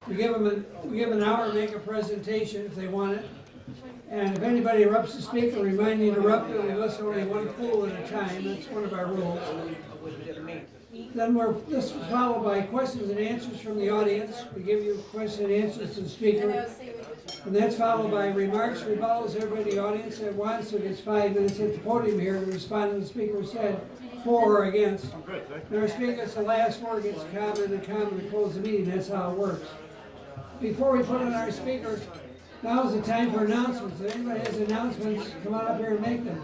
We give an hour to make a presentation if they want it. And if anybody interrupts the speaker, remind you to interrupt it. We listen only one fool at a time. That's one of our rules. Then this is followed by questions and answers from the audience. We give you questions and answers to the speaker. And that's followed by remarks, rebuttals. Everybody in the audience that wants to gets 5 minutes at the podium here to respond to the speaker said for or against. And our speaker gets the last word, gets a comment to close the meeting. That's how it works. Before we put on our speaker, now is the time for announcements. If anybody has announcements, come on up here and make them.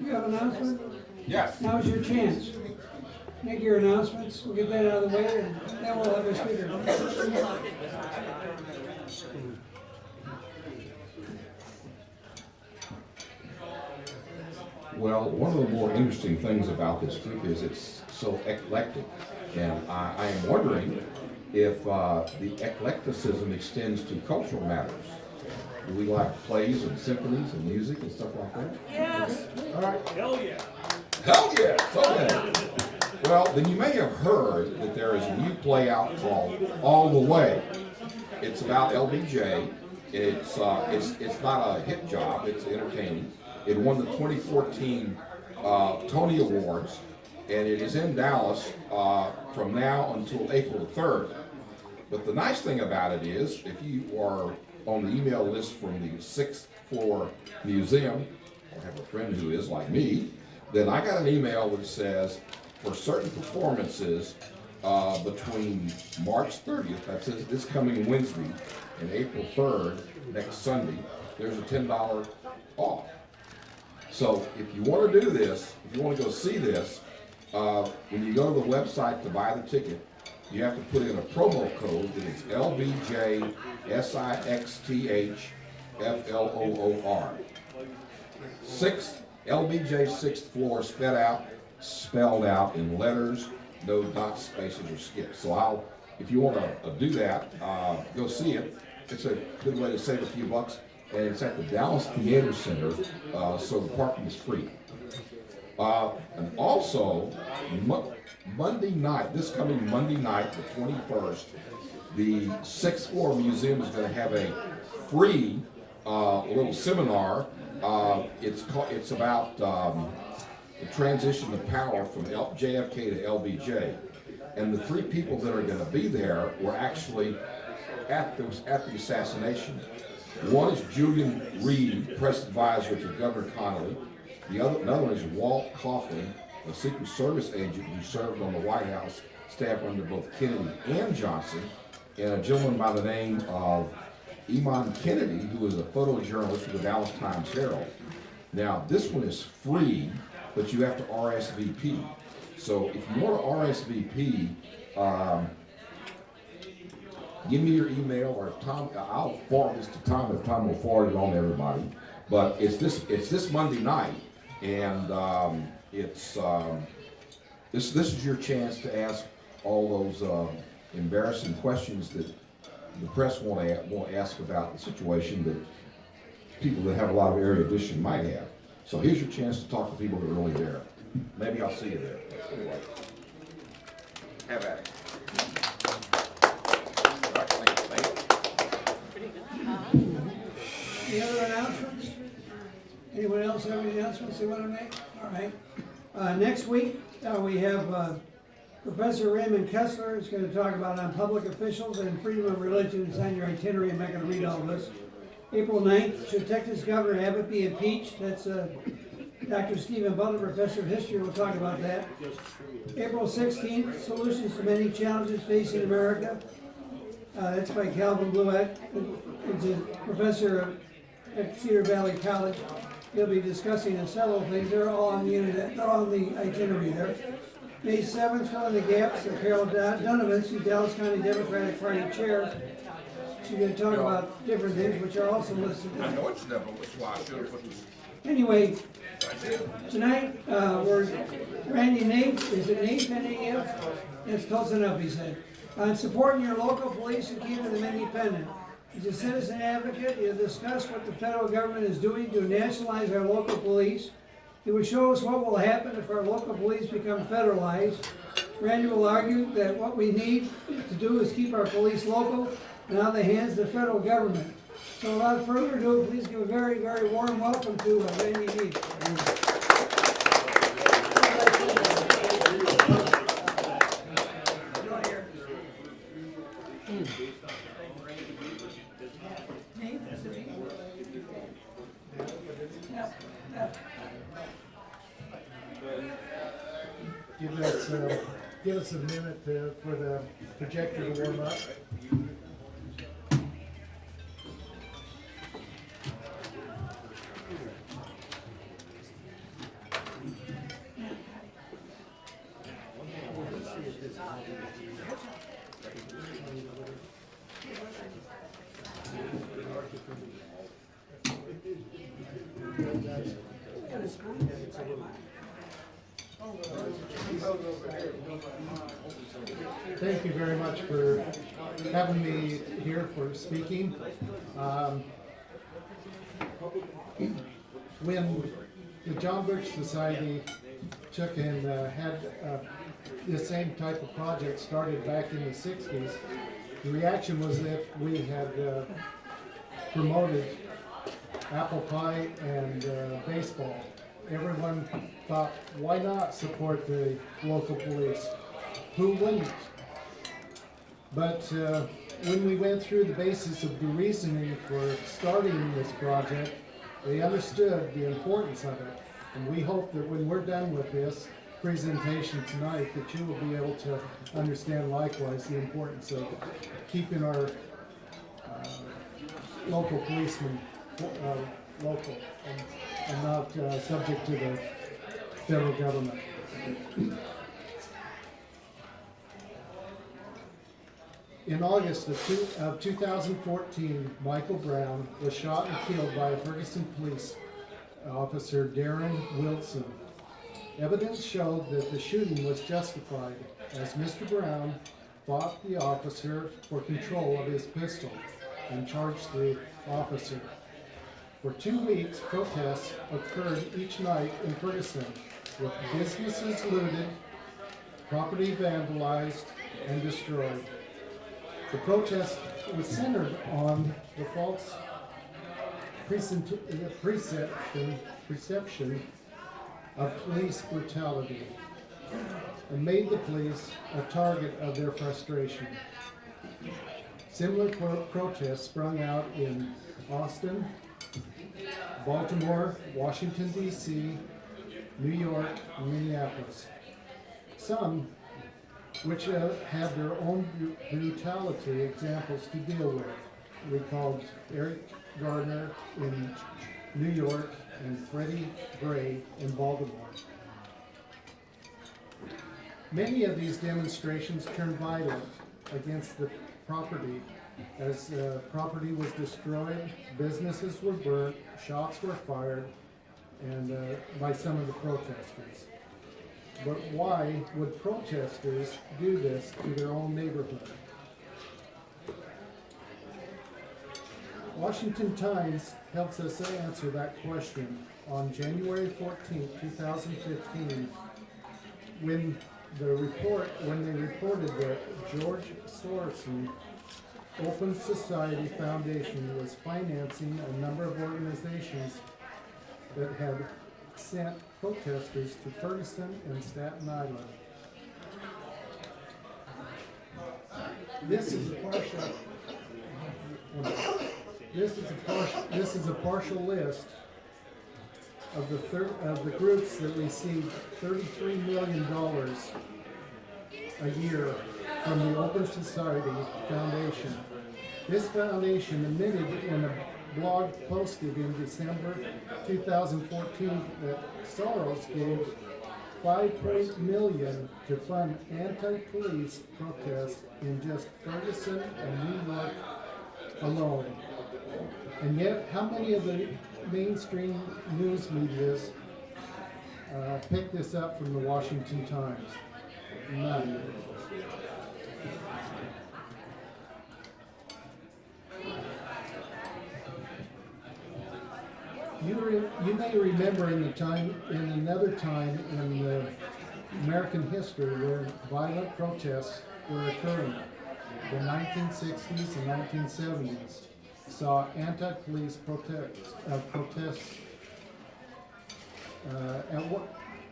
You have an announcement? Yes. Now's your chance. Make your announcements. We'll get that out of the way, and then we'll have a speaker. Well, one of the more interesting things about this group is it's so eclectic, and I am wondering if the eclecticism extends to cultural matters. Do we like plays and symphonies and music and stuff like that? Yes. All right. Hell yeah. Hell yeah! Okay. Well, then you may have heard that there is a new play out called All the Way. It's about LBJ. It's not a hit job. It's entertaining. It won the 2014 Tony Awards, and it is in Dallas from now until April 3rd. But the nice thing about it is, if you are on the email list from the 6th floor museum, or have a friend who is like me, then I got an email that says, for certain performances between March 30th, that's this coming Wednesday, and April 3rd, next Sunday, there's a $10 off. So if you want to do this, if you want to go see this, when you go to the website to buy the ticket, you have to put in a promo code that is LBJSIXTHFLOOR. LBJ 6th floor spelled out in letters, no dots, spaces, or skips. So if you want to do that, go see it. It's a good way to save a few bucks, and it's at the Dallas Theater Center, so the parking is free. And also, Monday night, this coming Monday night, the 21st, the 6th floor museum is going to have a free little seminar. It's about the transition of power from JFK to LBJ. And the 3 people that are going to be there were actually at the assassination. One is Julian Reed, press advisor to Governor Connally. Another one is Walt Coughlin, a Secret Service agent who served on the White House staff under both Kennedy and Johnson, and a gentleman by the name of Eamon Kennedy, who is a photojournalist for the Dallas Times Herald. Now, this one is free, but you have to RSVP. So if you want to RSVP, give me your email, or if Tom, I'll forward this to Tom, if Tom will forward it on to everybody. But it's this Monday night, and this is your chance to ask all those embarrassing questions that the press won't ask about the situation that people that have a lot of erudition might have. So here's your chance to talk to people that are really there. Maybe I'll see you there. Anyway, have at it. Any other announcements? Anyone else have any announcements they want to make? All right. Next week, we have Professor Raymond Kessler is going to talk about on public officials and freedom of religion. It's on your itinerary. I'm not going to read all this. April 9th, should Texas Governor Abbott be impeached? That's Dr. Stephen Butler, Professor of History, will talk about that. April 16th, solutions to many challenges facing America. That's by Calvin Bluett, who's a professor at Cedar Valley College. He'll be discussing several things. They're all on the internet. They're on the itinerary there. May 7th, filling the gaps of Carol Donovan, the Dallas County Democratic Party chair. She's going to talk about different things, which are also listed there. I know it's never, that's why I should have put this. Anyway, tonight we're Randy Naef. Is it Naef, N-A-F? That's close enough, he said. On supporting your local police and keeping them independent. As a citizen advocate, he'll discuss what the federal government is doing to nationalize our local police. He will show us what will happen if our local police become federalized. Randy will argue that what we need to do is keep our police local and out of the hands of the federal government. So without further ado, please give a very, very warm welcome to Randy Naef. Give us a minute for the projector to warm up. Thank you very much for having me here for speaking. When the John Birch Society took and had the same type of project started back in the 60s, the reaction was that we had promoted apple pie and baseball. Everyone thought, why not support the local police? Who wouldn't? But when we went through the basis of the reasoning for starting this project, they understood the importance of it. And we hope that when we're done with this presentation tonight, that you will be able to understand likewise the importance of keeping our local policemen local and not subject to the federal government. In August of 2014, Michael Brown was shot and killed by a Ferguson police officer, Darren Wilson. Evidence showed that the shooting was justified, as Mr. Brown fought the officer for control of his pistol and charged the officer. For 2 weeks, protests occurred each night in Ferguson, with businesses looted, property vandalized, and destroyed. The protest was centered on the false perception of police brutality and made the police a target of their frustration. Similar protests sprung out in Austin, Baltimore, Washington, D.C., New York, and Minneapolis. Some which had their own brutality examples to deal with. We called Eric Gardner in New York and Freddie Gray in Baltimore. Many of these demonstrations turned violent against the property, as property was destroyed, businesses were burnt, shots were fired, and by some of the protesters. But why would protesters do this to their own neighborhood? Washington Times helps us answer that question on January 14, 2015, when they reported that George Soros' Open Society Foundation was financing a number of organizations that had sent protesters to Ferguson and Staten Island. This is a partial list of the groups that received $33 million a year from the Open Society Foundation. This foundation admitted in a blog posted in December 2014 that Soros gave $5 million to fund anti-police protests in just Ferguson and New York alone. And yet, how many of the mainstream news medias picked this up from the Washington Times? None. You may remember another time in the American history where violent protests were occurring. the 1960s and 1970s saw anti-police protests.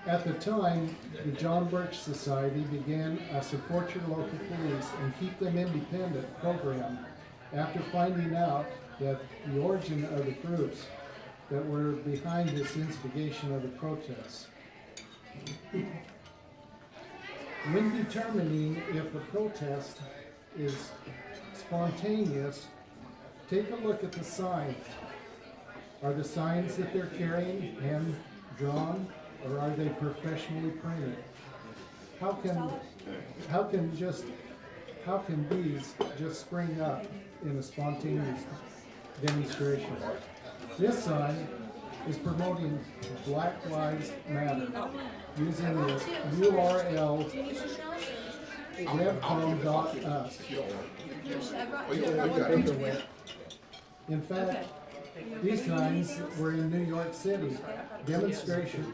At the time, the John Birch Society began a Support Your Local Police and Keep Them Independent program after finding out that the origin of the groups that were behind this instigation of the protests. When determining if a protest is spontaneous, take a look at the signs. Are the signs that they're carrying hand drawn, or are they professionally printed? How can these just spring up in a spontaneous demonstration? This sign is promoting Black Lives Matter using the URL revcom.us. In fact, these signs were in New York City. Demonstrations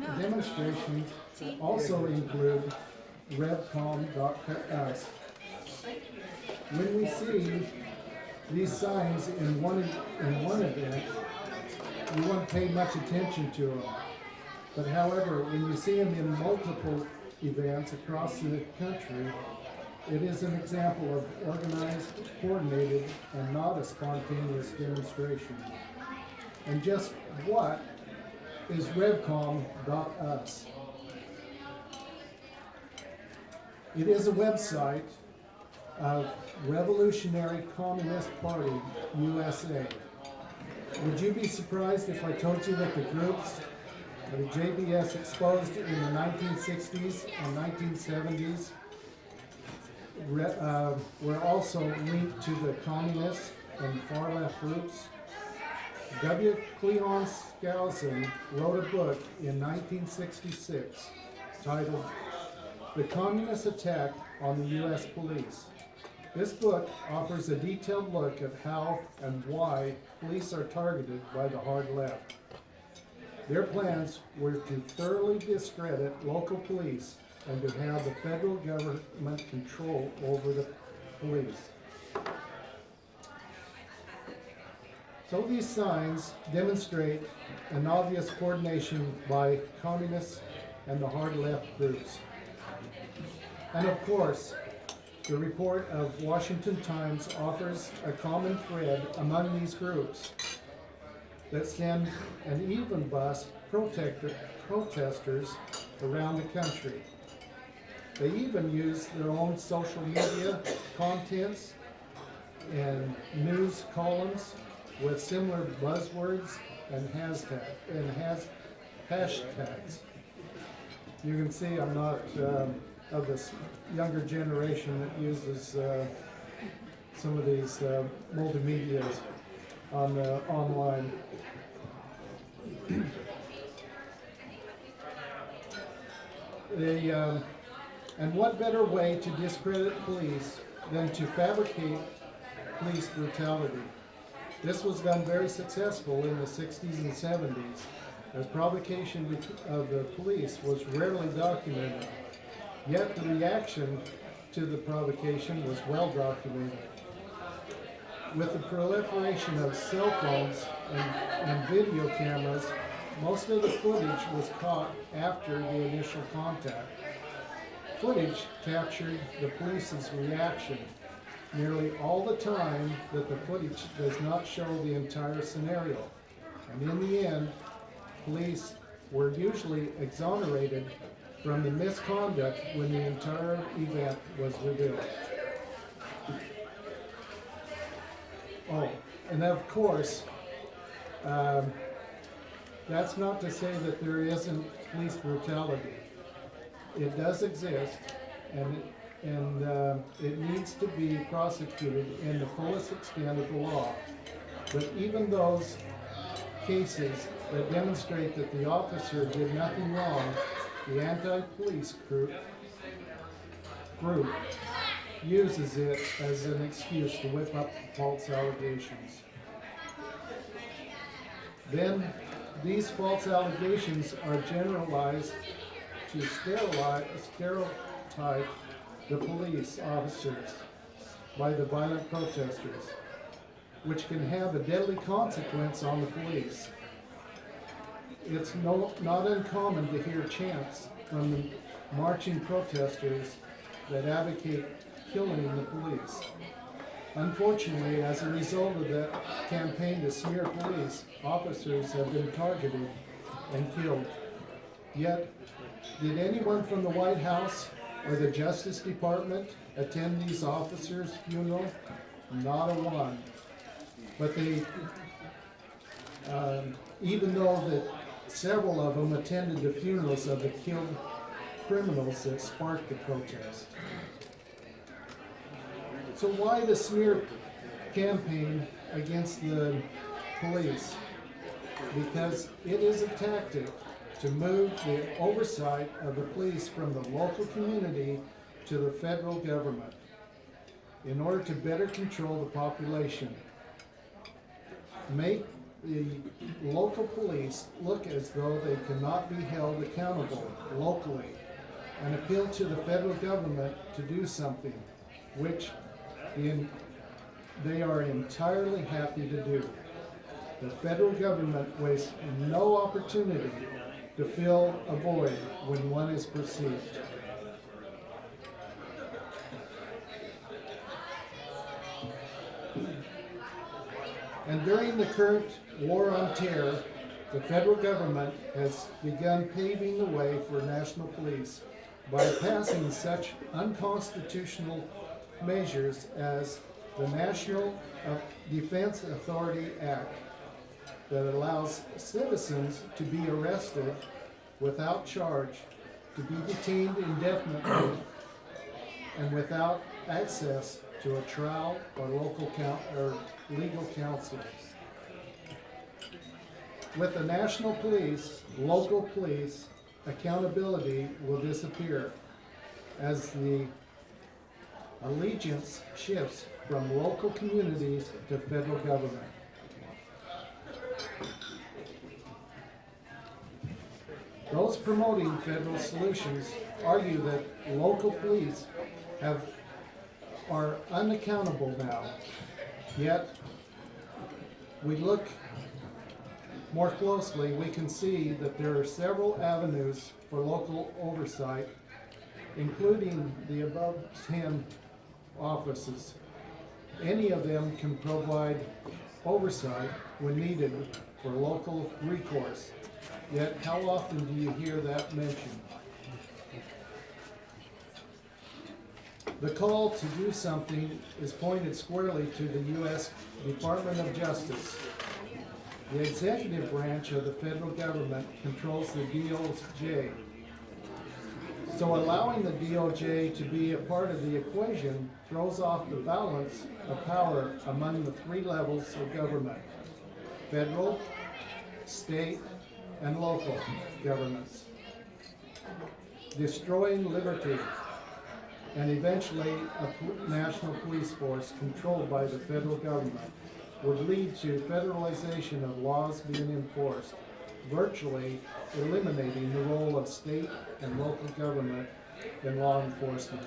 also include revcom.us. When we see these signs in one event, we won't pay much attention to them. But however, when you see them in multiple events across the country, it is an example of organized, coordinated, and not a spontaneous demonstration. And just what is revcom.us? It is a website of Revolutionary Communist Party, USA. Would you be surprised if I told you that the groups that the JBS exposed in the 1960s and 1970s were also linked to the communist and far left groups? W. Cleon Skousen wrote a book in 1966 titled The Communist Attack on the U.S. Police. This book offers a detailed look at how and why police are targeted by the hard left. Their plans were to thoroughly discredit local police and to have the federal government control over the police. So these signs demonstrate an obvious coordination by communists and the hard left groups. And of course, the report of Washington Times offers a common thread among these groups that send an even bus protesters around the country. They even use their own social media contents and news columns with similar buzzwords and hashtags. You can see I'm not of this younger generation that uses some of these multimedia on online. And what better way to discredit police than to fabricate police brutality? This was done very successful in the 60s and 70s, as provocation of the police was rarely documented. Yet the reaction to the provocation was well documented. With the proliferation of cell phones and video cameras, most of the footage was caught after the initial contact. Footage captured the police's reaction nearly all the time that the footage does not show the entire scenario. And in the end, police were usually exonerated from the misconduct when the entire event was revealed. Oh, and of course, that's not to say that there isn't police brutality. It does exist, and it needs to be prosecuted in the fullest extent of the law. But even those cases that demonstrate that the officer did nothing wrong, the anti-police group uses it as an excuse to whip up false allegations. Then these false allegations are generalized to stereotype the police officers. by the violent protesters, which can have a deadly consequence on the police. It's not uncommon to hear chants from the marching protesters that advocate killing the police. Unfortunately, as a result of that campaign to smear police, officers have been targeted and killed. Yet, did anyone from the White House or the Justice Department attend these officers' funeral? Not a one. But they, even though that several of them attended the funerals of the killed criminals that sparked the protest. So why the smear campaign against the police? Because it is a tactic to move the oversight of the police from the local community to the federal government in order to better control the population. Make the local police look as though they cannot be held accountable locally and appeal to the federal government to do something, which they are entirely happy to do. The federal government wastes no opportunity to fill a void when one is perceived. And during the current war on terror, the federal government has begun paving the way for national police by passing such unconstitutional measures as the National Defense Authority Act that allows citizens to be arrested without charge, to be detained indefinitely, and without access to a trial or legal counsel. With the national police, local police accountability will disappear as the allegiance shifts from local communities to federal government. Those promoting federal solutions argue that local police are unaccountable now. Yet, we look more closely, we can see that there are several avenues for local oversight, including the above 10 offices. Any of them can provide oversight when needed for local recourse. Yet, how often do you hear that mentioned? The call to do something is pointed squarely to the U.S. Department of Justice. The executive branch of the federal government controls the DOJ. So allowing the DOJ to be a part of the equation throws off the balance of power among the three levels of government: federal, state, and local governments, destroying liberty, and eventually a national police force controlled by the federal government would lead to federalization of laws being enforced, virtually eliminating the role of state and local government in law enforcement.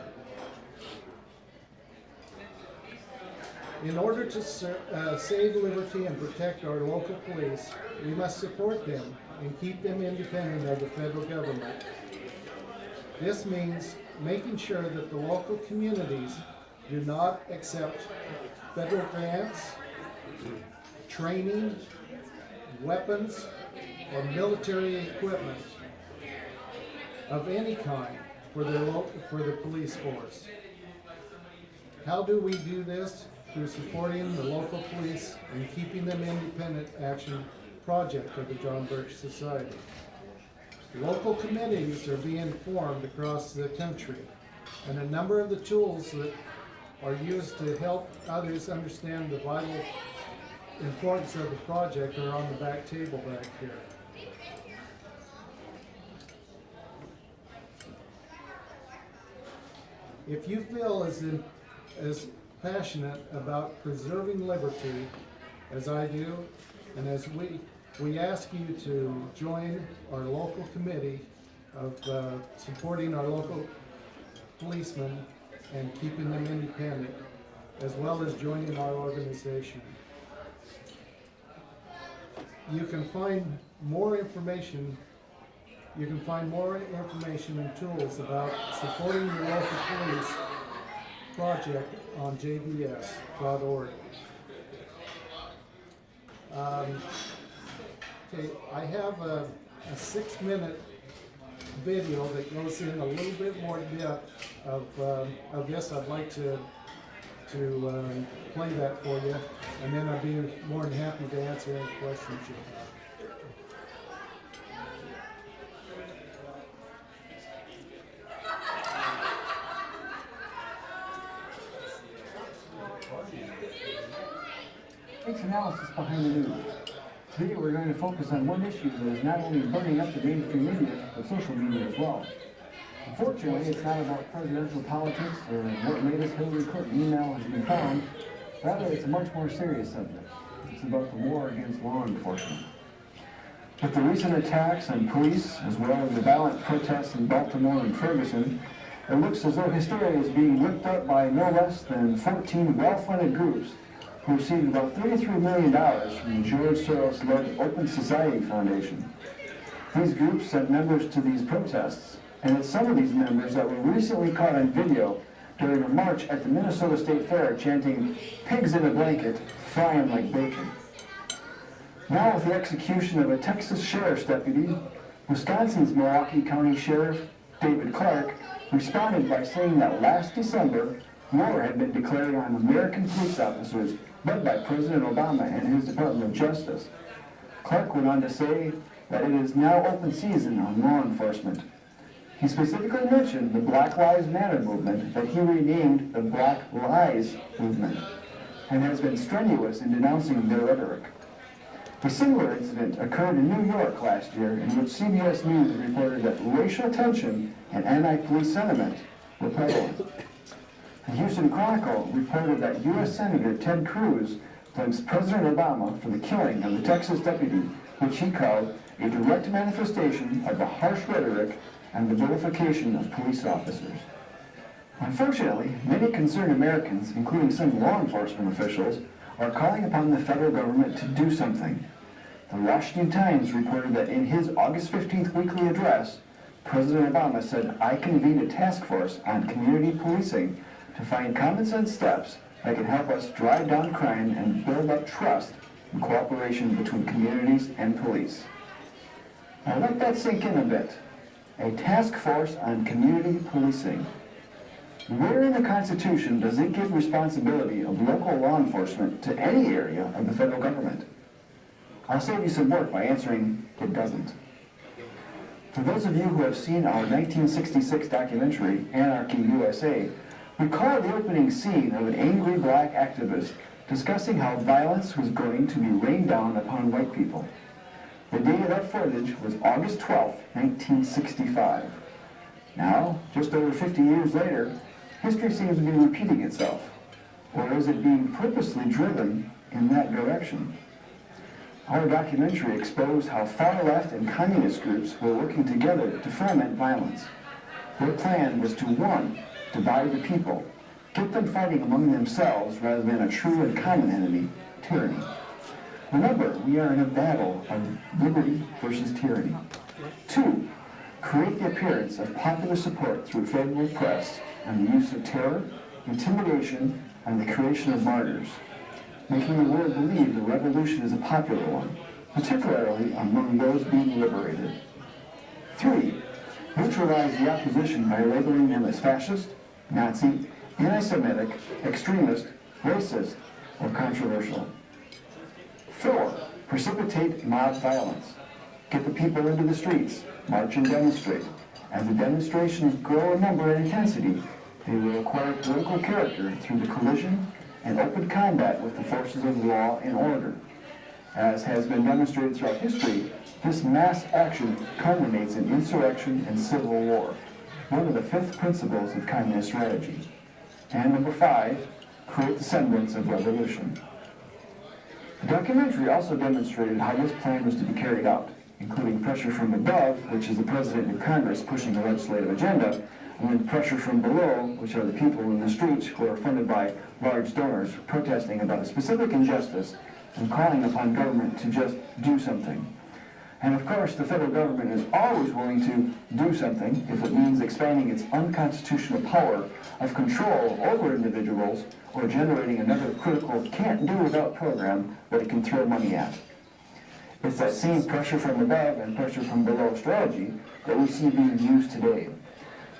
In order to save liberty and protect our local police, we must support them and keep them independent of the federal government. This means making sure that the local communities do not accept federal grants, training, weapons, or military equipment of any kind for the police force. How do we do this? Through supporting the local police and keeping them independent action project of the John Birch Society. Local committees are being formed across the country, and a number of the tools that are used to help others understand the vital importance of the project are on the back table back here. If you feel as passionate about preserving liberty as I do, and as we ask you to join our local committee of supporting our local policemen and keeping them independent, as well as joining our organization. You can find more information and tools about supporting your local police project on jbs.org. Okay, I have a 6-minute video that goes in a little bit more depth of this. I'd like to play that for you, and then I'd be more than happy to answer any questions you have. Takes analysis behind the news. Today we're going to focus on one issue that is not only burning up the mainstream media, but social media as well. Unfortunately, it's not about presidential politics or what latest Hillary Clinton email has been found. Rather, it's a much more serious subject. It's about the war against law enforcement. With the recent attacks on police, as well as the violent protests in Baltimore and Ferguson, it looks as though hysteria is being whipped up by no less than 14 well-funded groups who received about $33 million from the George Soros-led Open Society Foundation. These groups sent members to these protests, and it's some of these members that were recently caught on video during a march at the Minnesota State Fair chanting, "Pigs in a blanket, frying like bacon." Now with the execution of a Texas sheriff's deputy, Wisconsin's Milwaukee County Sheriff David Clark responded by saying that last December, war had been declared on American police officers led by President Obama and his Department of Justice. Clark went on to say that it is now open season on law enforcement. He specifically mentioned the Black Lives Matter movement that he renamed the Black Lies movement, and has been strenuous in denouncing their rhetoric. A similar incident occurred in New York last year, in which CBS News reported that racial tension and anti-police sentiment were prevalent. The Houston Chronicle reported that U.S. Senator Ted Cruz blames President Obama for the killing of the Texas deputy, which he called a direct manifestation of the harsh rhetoric and the vilification of police officers. Unfortunately, many concerned Americans, including some law enforcement officials, are calling upon the federal government to do something. The Washington Times reported that in his August 15th weekly address, President Obama said, "I convened a task force on community policing to find common sense steps that can help us drive down crime and build up trust and cooperation between communities and police." Now let that sink in a bit. A task force on community policing. Where in the Constitution does it give responsibility of local law enforcement to any area of the federal government? I'll save you some work by answering it doesn't. For those of you who have seen our 1966 documentary, Anarchy USA, recall the opening scene of an angry black activist discussing how violence was going to be rained down upon white people. The date of that footage was August 12, 1965. Now, just over 50 years later, history seems to be repeating itself. Or is it being purposely driven in that direction? Our documentary exposed how far-left and communist groups were working together to foment violence. Their plan was to, 1, divide the people, get them fighting among themselves rather than a true and common enemy, tyranny. Remember, we are in a battle of liberty versus tyranny. 2, create the appearance of popular support through favorable press and the use of terror, intimidation, and the creation of martyrs, making the world believe the revolution is a popular one, particularly among those being liberated. 3, neutralize the opposition by labeling them as fascist, Nazi, anti-Semitic, extremist, racist, or controversial. 4, precipitate mob violence. Get the people into the streets, march and demonstrate. As the demonstrations grow in number and intensity, they will acquire political character through the collision and open combat with the forces of law and order. As has been demonstrated throughout history, this mass action culminates in insurrection and civil war, one of the 5th principles of communist strategy. And number 5, create the semblance of revolution. The documentary also demonstrated how this plan was to be carried out, including pressure from above, which is the President and Congress pushing the legislative agenda, and then pressure from below, which are the people in the streets who are funded by large donors protesting about a specific injustice and calling upon government to just do something. And of course, the federal government is always willing to do something if it means expanding its unconstitutional power of control over individuals or generating another critical can't-do-without program that it can throw money at. It's that same pressure from above and pressure from below strategy that we see being used today.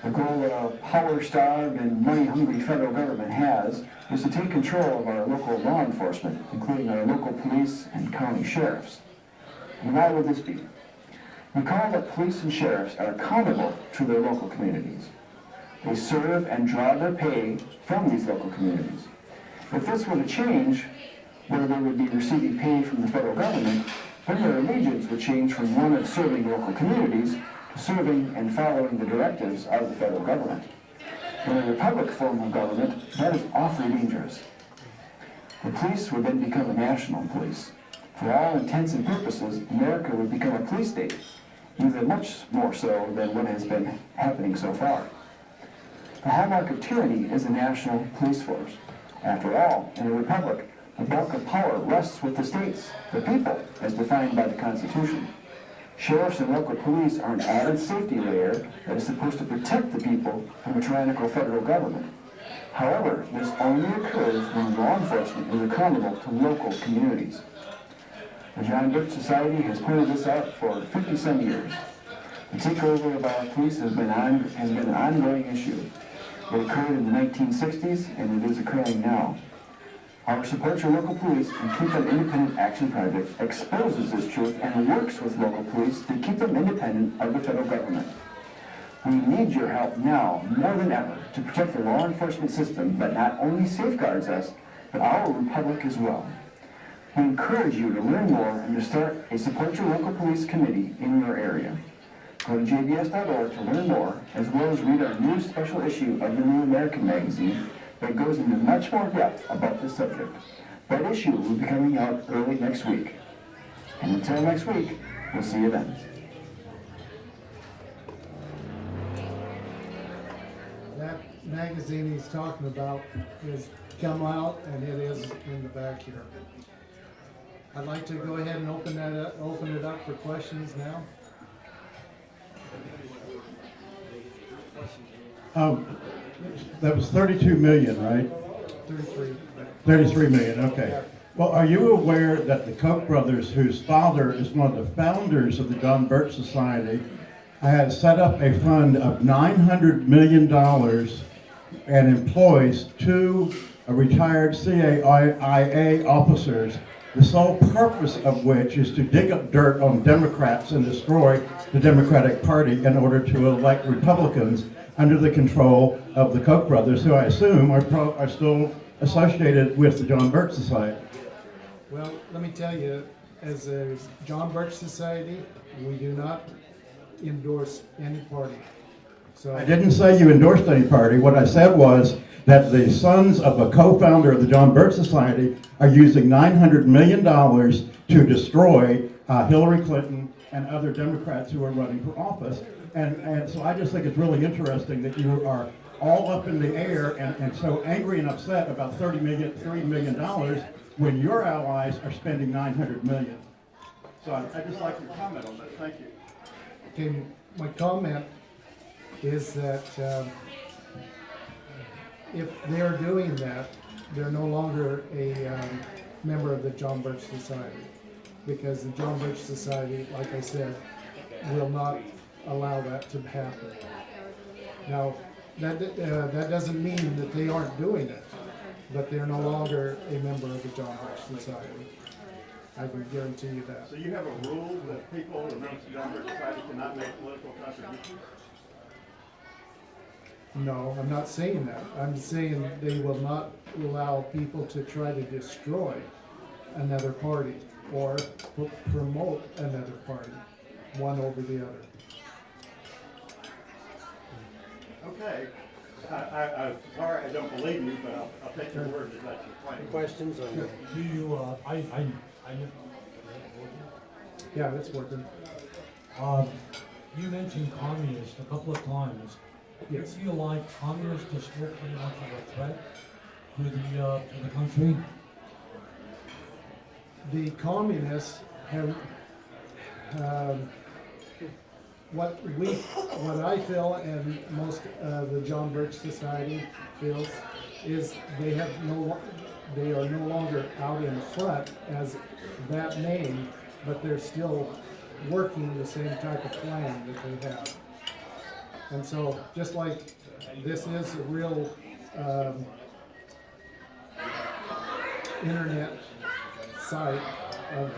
The goal that a power-starved and money-hungry federal government has is to take control of our local law enforcement, including our local police and county sheriffs. And why would this be? Recall that police and sheriffs are accountable to their local communities. They serve and draw their pay from these local communities. If this were to change, where they would be receiving pay from the federal government, then their allegiance would change from one of serving local communities to serving and following the directives of the federal government. In a republic form of government, that is awfully dangerous. The police would then become a national police. For all intents and purposes, America would become a police state, even much more so than what has been happening so far. The hallmark of tyranny is a national police force. After all, in a republic, the bulk of power rests with the states, the people, as defined by the Constitution. Sheriffs and local police are an added safety layer that is supposed to protect the people from a tyrannical federal government. However, this only occurs when law enforcement is accountable to local communities. The John Birch Society has pointed this out for 50-some years. The takeover of our police has been an ongoing issue. It occurred in the 1960s, and it is occurring now. Our Support Your Local Police and Keep Them Independent Action Project exposes this truth and works with local police to keep them independent of the federal government. We need your help now, more than ever, to protect the law enforcement system that not only safeguards us, but our republic as well. We encourage you to learn more and to start a Support Your Local Police committee in your area. Go to jbs.org to learn more, as well as read our new special issue of the New American magazine that goes into much more depth about this subject. That issue will be coming out early next week. And until next week, we'll see you then. That magazine he's talking about has come out, and it is in the back here. I'd like to go ahead and open it up for questions now. That was 32 million, right? 33. 33 million, okay. Well, are you aware that the Koch brothers, whose father is one of the founders of the John Birch Society, has set up a fund of $900 million and employs 2 retired CIA officers, the sole purpose of which is to dig up dirt on Democrats and destroy the Democratic Party in order to elect Republicans under the control of the Koch brothers, who I assume are still associated with the John Birch Society. Well, let me tell you, as a John Birch Society, we do not endorse any party. So I didn't say you endorsed any party. What I said was that the sons of a co-founder of the John Birch Society are using $900 million to destroy Hillary Clinton and other Democrats who are running for office. And so I just think it's really interesting that you are all up in the air and so angry and upset about $3 million when your allies are spending $900 million. So I'd just like your comment on that. Thank you. okay, my comment is that if they're doing that, they're no longer a member of the John Birch Society, because the John Birch Society, like I said, will not allow that to happen. Now, that doesn't mean that they aren't doing it, but they're no longer a member of the John Birch Society. I can guarantee you that. So you have a rule that people who are members of the John Birch Society cannot make political contributions? No, I'm not saying that. I'm saying they will not allow people to try to destroy another party or promote another party, one over the other. Okay. I'm sorry I don't believe you, but I'll take your word that that's your plan. Questions on that? Do you, Yeah, it's working. you mentioned communists a couple of times. Yes. Do you feel like communists are still pretty much of a threat to the country? The communists have, what I feel and most of the John Birch Society feels is they are no longer out in front as that name, but they're still working the same type of plan that they have. And so, just like this is a real internet site of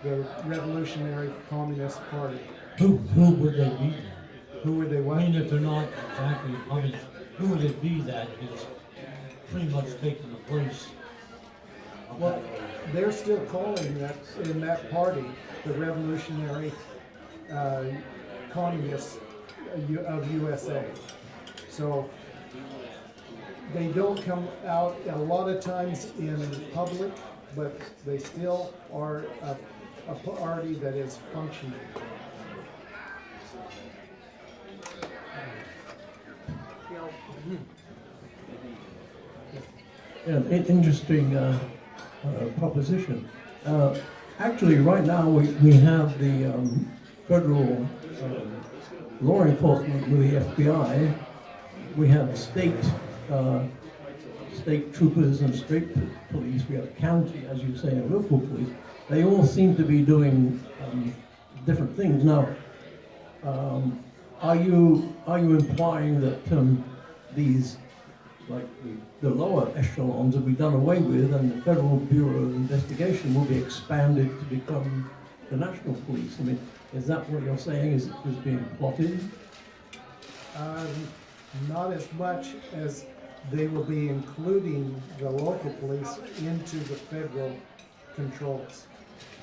the Revolutionary Communist Party. Who would they be? Who would they I want? mean, if they're not exactly communist, who would it be that is pretty much taking the place of Well, that? they're still calling that in that party the Revolutionary Communists of USA. So they don't come out a lot of times in public, but they still are a party that is functioning. Yeah, interesting proposition. Actually, right now we have the federal law enforcement with the FBI. We have state troopers and state police. We have county, as you say, and local police. They all seem to be doing different things. Now, are you implying that these, like the lower echelons, will be done away with, and the Federal Bureau of Investigation will be expanded to become the national police? I mean, is that what you're saying is being plotted? Not as much as they will be including the local police into the federal controls.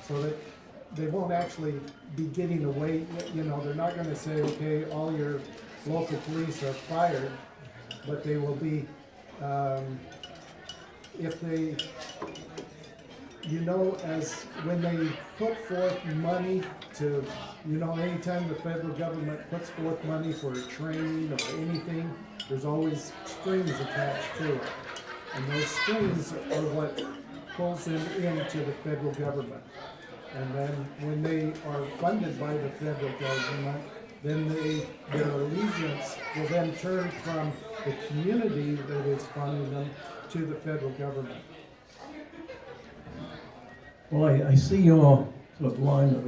So that they won't actually be getting away, they're not gonna say, okay, all your local police are fired, but they will be, if they, as when they put forth money to, anytime the federal government puts forth money for training or anything, there's always strings attached to it. And those strings are what pulls them into the federal government. And then when they are funded by the federal government, then their allegiance will then turn from the community that is funding them to the federal government. Well, I see your sort of line of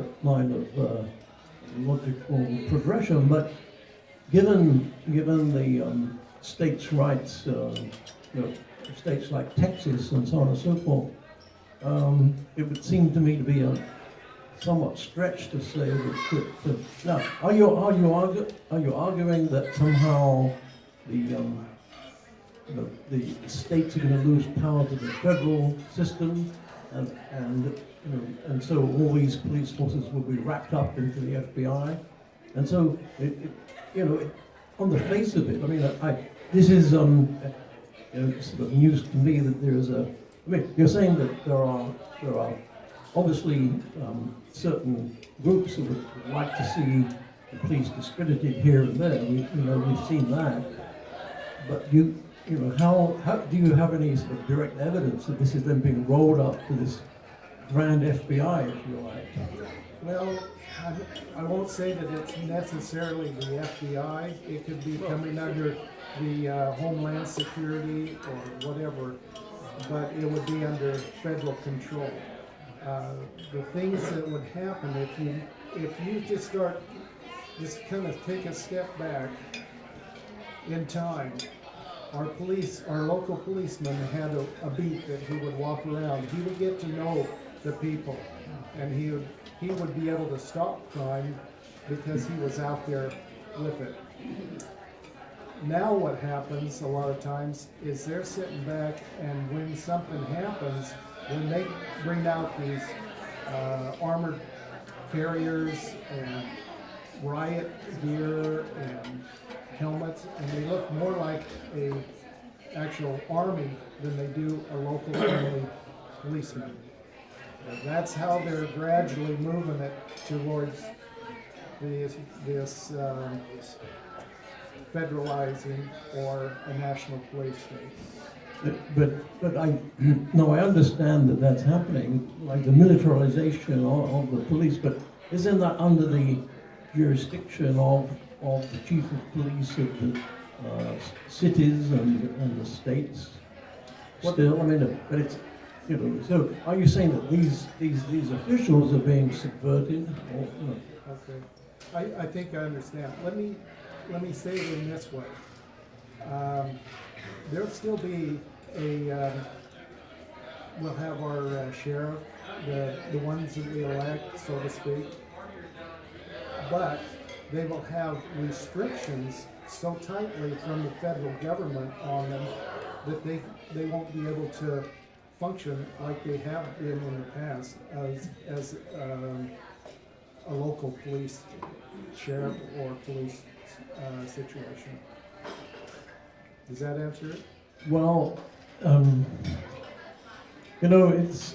logical progression, but given the states' rights, states like Texas and so on and so forth, it would seem to me to be a somewhat stretch to say that. Now, are you arguing that somehow the states are going to lose power to the federal system, and so all these police forces will be wrapped up into the FBI, and so on the face of it, I mean, this is sort of news to me that there is a. I mean, you're saying that there are obviously certain groups who would like to see the police discredited here and there. We've seen that, but how do you have any sort of direct evidence that this is then being rolled up to this grand FBI, if you like? Well, I won't say that it's necessarily the FBI. It could be coming under the Homeland Security or whatever, but it would be under federal control. The things that would happen if you just kind of take a step back in time. Our local policeman had a beat that he would walk around. He would get to know the people, and he would be able to stop crime because he was out there with it. Now what happens a lot of times is they're sitting back, and when something happens, when they bring out these armored carriers and riot gear and helmets, and they look more like a actual army than they do a local friendly policeman. And that's how they're gradually moving it towards this federalizing or a national police state. but I, no, I understand that that's happening, like the militarization of the police, but isn't that under the jurisdiction of the chief of police of the cities and the states? Still, I mean, but it's, you know, so are you saying that these officials are being subverted, or, you know? Okay, I think I understand. Let me say it in this way. There'll still be we'll have our sheriff, the ones that we elect, so to speak, but they will have restrictions so tightly from the federal government on them that they won't be able to function like they have been in the past as a local police sheriff or police situation. Does that answer it? Well, you know, it's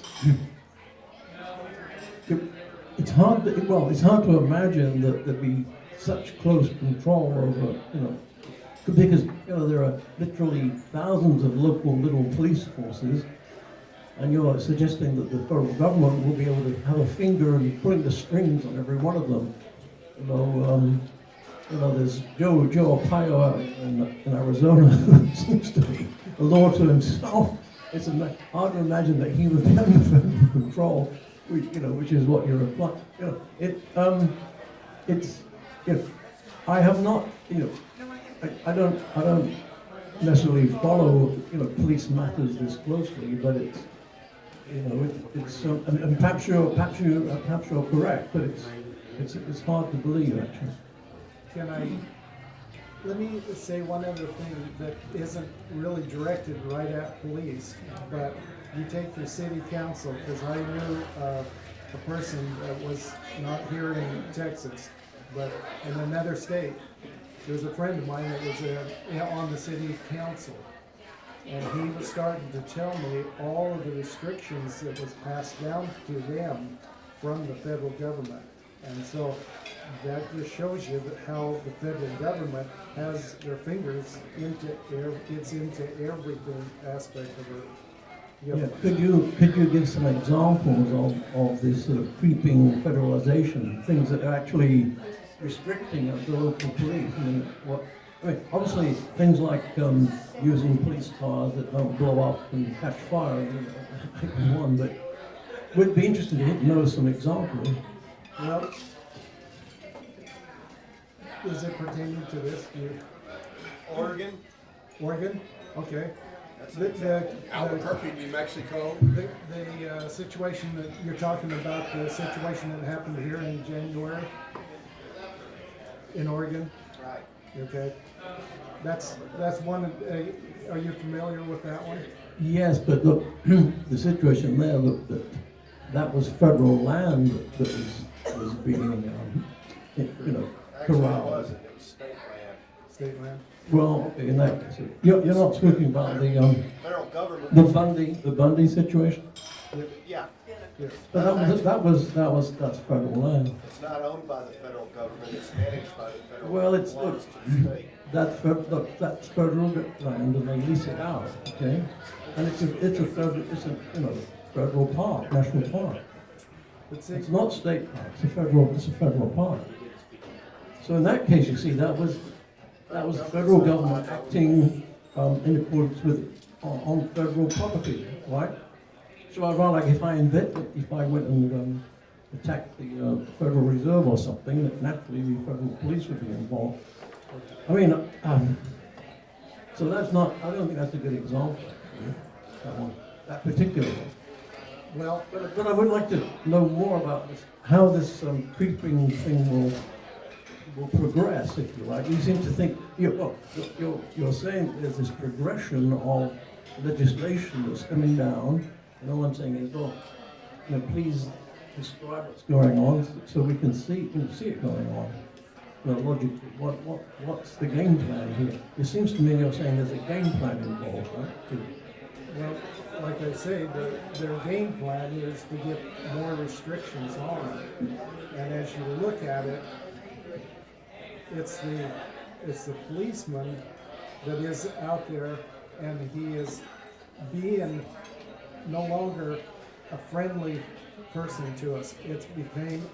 hard. It's hard to imagine that there'd be such close control over, you know, because, you know, there are literally thousands of local little police forces, and you're suggesting that the federal government will be able to have a finger in putting the strings on every one of them. You know, there's Joe Arpaio in Arizona who seems to be a law to himself. It's hard to imagine that he would be under federal control, which is what you're applying. You know, it's, you know, I have not, you know, I don't necessarily follow, you know, police matters this closely, but it's, you know, it's and perhaps you're correct, but it's hard to believe actually. Let me say one other thing that isn't really directed right at police, but you take your city council, because I knew a person that was not here in Texas, but in another state. There was a friend of mine that was on the city council, and he was starting to tell me all of the restrictions that was passed down to them from the federal government. And so that just shows you that how the federal government has their fingers into everything aspect of it. Yeah. Could you give some examples of this sort of creeping federalization, things that are actually restricting the local police? I mean, obviously things like using police cars that don't blow up and catch fire, one, but we'd be interested to know some examples. Well, is it pertaining to this? Oregon, Okay. Albuquerque, New Mexico. The situation that you're talking about, the situation that happened here in January in Oregon. Right. Okay. That's one. Are you familiar with that one? Yes, but look, the situation there, that was federal land that was being, you know, Actually, it corralled. wasn't. It was state land. State land. Well, in that case, you're not speaking about Federal government. the Bundy situation. Yeah. Yes. But that's federal land. It's not owned by the federal government. It's managed by the federal. Well, it's belongs to the state. that's federal land, and they lease it out, okay? And it's a federal park, national park. But see, It's not state park. It's a federal park. So in that case, you see, that was the federal government acting in accordance with on federal property, right? So I'd rather, like, if I went and attacked the Federal Reserve or something, that naturally the federal police would be involved. I mean, so that's not. I don't think that's a good example. That particular one. well, But I would like to know more about this, how this creeping thing will progress, if you like. You seem to think you're saying there's this progression of legislation that's coming down, and all I'm saying is, please describe what's going on so we can see it going on. Logically, what's the game plan here? It seems to me you're saying there's a game plan involved, right? well, like I say, their game plan is to get more restrictions on it. And as you look at it, it's the policeman that is out there, and he is being no longer a friendly person to us. It's became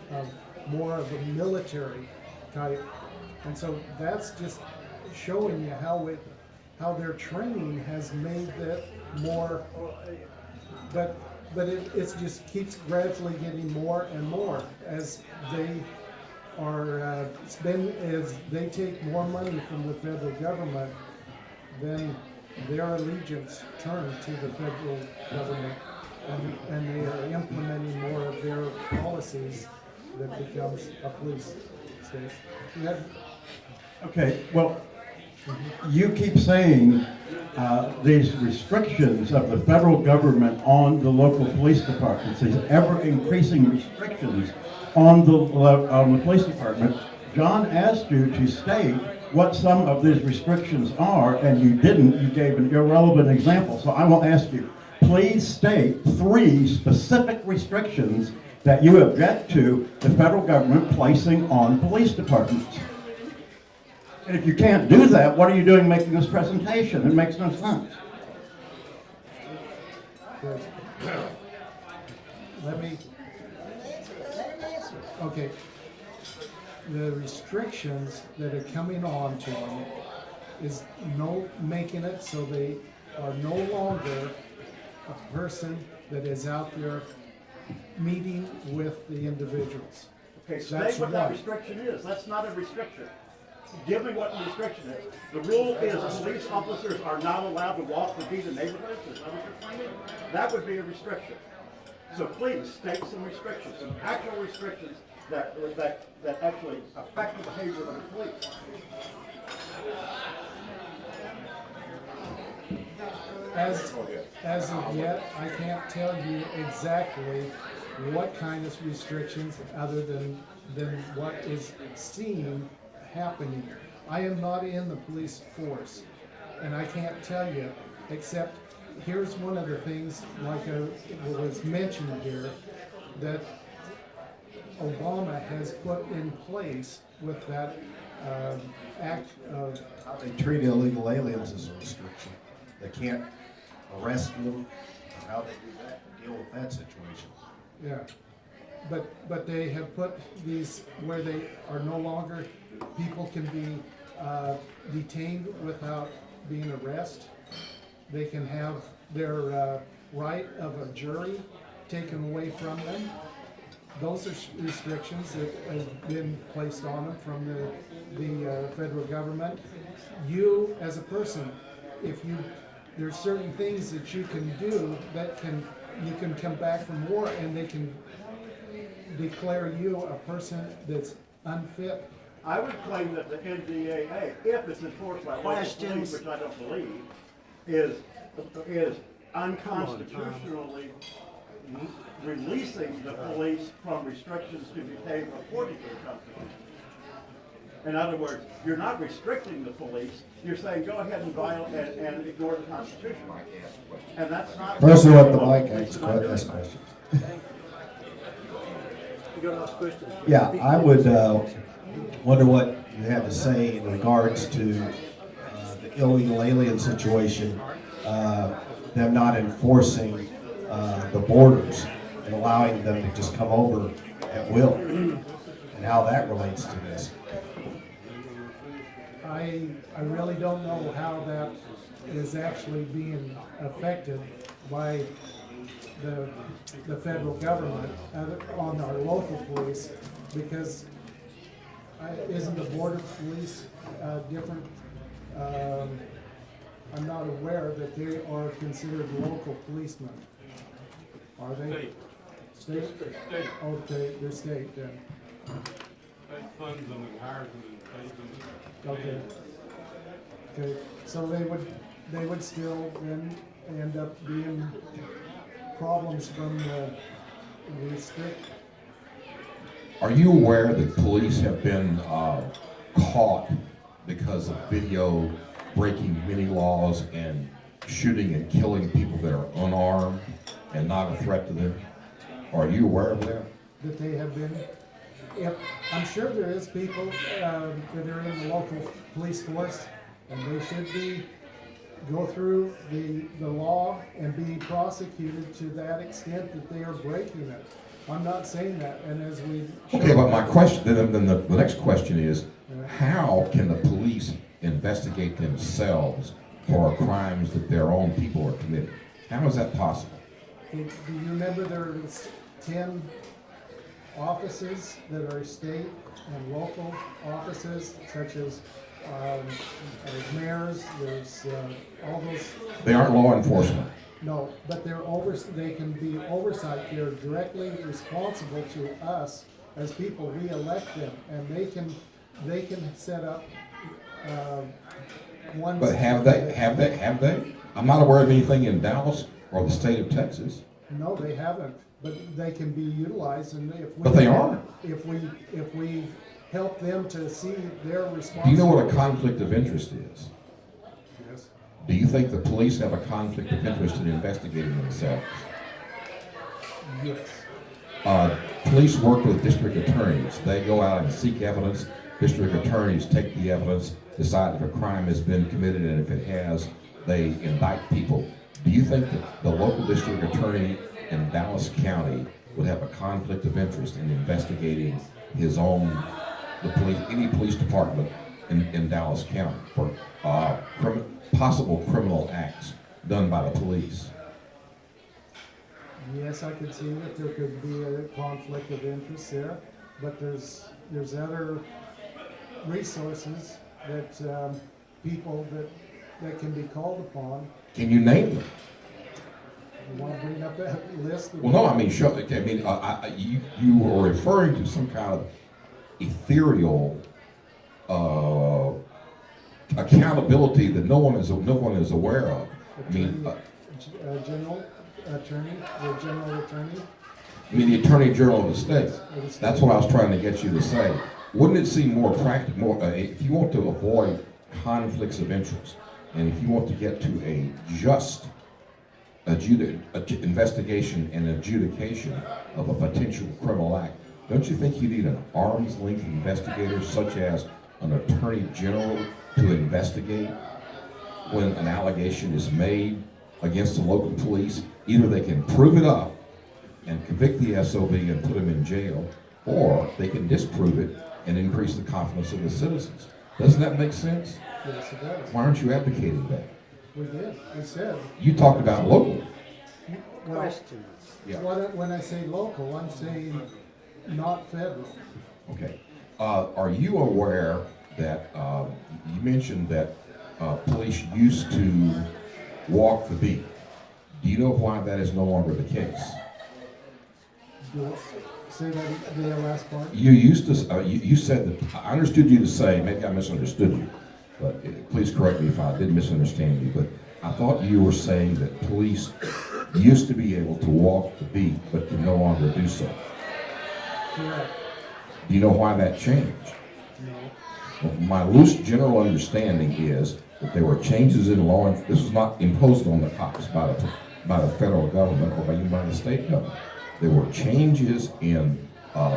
more of a military type. And so that's just showing you how their training has made that more, but it just keeps gradually getting more and more as they are as they take more money from the federal government, then their allegiance turn to the federal government, and they are implementing more of their policies that becomes a police state. Okay, well, you keep saying these restrictions of the federal government on the local police departments, these ever-increasing restrictions on the police department. John asked you to state what some of these restrictions are, and you didn't. You gave an irrelevant example. So I will ask you, please state 3 specific restrictions that you object to the federal government placing on police departments. And if you can't do that, what are you doing making this presentation? It makes no sense. Okay. The restrictions that are coming on to them is making it so they are no longer a person that is out there meeting with the individuals. Okay, That's state what that one. restriction is. That's not a restriction. Give me what the restriction is. The rule is police officers are not allowed to walk through the neighborhoods. Is that what you're saying? That would be a restriction. So please state some restrictions, some actual restrictions that actually affect the behavior of the police. As of yet, I can't tell you exactly what kind of restrictions other than what is seen happening. I am not in the police force, and I can't tell you, except here's one of the things, like was mentioned here, that Obama has put in place with that act of. How they treat illegal aliens is a restriction. They can't arrest them, or how they do that, to deal with that situation. Yeah, but they have put these where they are no longer, people can be detained without being arrested. They can have their right of a jury taken away from them. Those are restrictions that have been placed on them from the federal government. You, as a person, there's certain things that you can do that you can come back from war and they can declare you a person that's unfit. I would claim that the NDAA, if it's enforced by local police, which I don't believe, is unconstitutionally releasing the police from restrictions to behave according to the Constitution. In other words, you're not restricting the police, you're saying go ahead and violate and ignore the Constitution. And that's not. Person at the mic ask questions. Yeah, I would wonder what you have to say in regards to the illegal alien situation, them not enforcing the borders and allowing them to just come over at will, and how that relates to this. I really don't know how that is actually being affected by the federal government on our local police, because isn't the border police different? I'm not aware that they are considered local policemen. Are they? State? State. Oh, they're state then. State funds them and hires them and pays them. Okay. Okay, so they would still then end up being problems from the state. Are you aware that police have been caught because of video breaking many laws and shooting and killing people that are unarmed and not a threat to them? Are you aware of that? That they have been, I'm sure there is people that are in the local police force, and they should be go through the law and be prosecuted to that extent that they are breaking it. I'm not saying that, and as we. Okay, but my question, then the next question is, how can the police investigate themselves for crimes that their own people are committing? How is that possible? Do you remember there's 10 offices that are state and local offices, such as there's mayors, there's all those. They aren't law enforcement. No, but they can be oversight. They're directly responsible to us as people. We elect them, and they can set up one. But have they? I'm not aware of anything in Dallas or the state of Texas. No, they haven't, but they can be utilized, and if we. But they aren't. If we help them to see their responsibility. Do you know what a conflict of interest is? Yes. Do you think the police have a conflict of interest in investigating themselves? Yes. Police work with district attorneys. They go out and seek evidence. District attorneys take the evidence, decide if a crime has been committed, and if it has, they indict people. Do you think that the local district attorney in Dallas County would have a conflict of interest in investigating any police department in Dallas County for possible criminal acts done by the police? Yes, I could see that there could be a conflict of interest there, but there's other resources that people that can be called upon. Can you name them? You want to bring up that list? Well, no, I mean, sure. I mean, you were referring to some kind of ethereal accountability that no one is aware of. I mean, general attorney, the general attorney. I mean, the Attorney General of the state. That's what I was trying to get you to say. Wouldn't it seem more practical, if you want to avoid conflicts of interest, and if you want to get to a just investigation and adjudication of a potential criminal act, don't you think you need an arm's length investigator, such as an attorney general, to investigate when an allegation is made against the local police? Either they can prove it up and convict the SOB and put him in jail, or they can disprove it and increase the confidence of the citizens. Doesn't that make sense? Yes, it does. Why aren't you advocating that? We did. We said. You talked about local. Questions. Yeah. When I say local, I'm saying not federal. Okay. Are you aware that you mentioned that police used to walk the beat? Do you know why that is no longer the case? Say that the last part. You used to. You said that. I understood you to say. Maybe I misunderstood you, but please correct me if I did misunderstand you. But I thought you were saying that police used to be able to walk the beat, but can no longer do so. Correct. Do you know why that changed? No. Well, my loose general understanding is that there were changes in law. This was not imposed on the cops by the federal government or even by the state government. There were changes in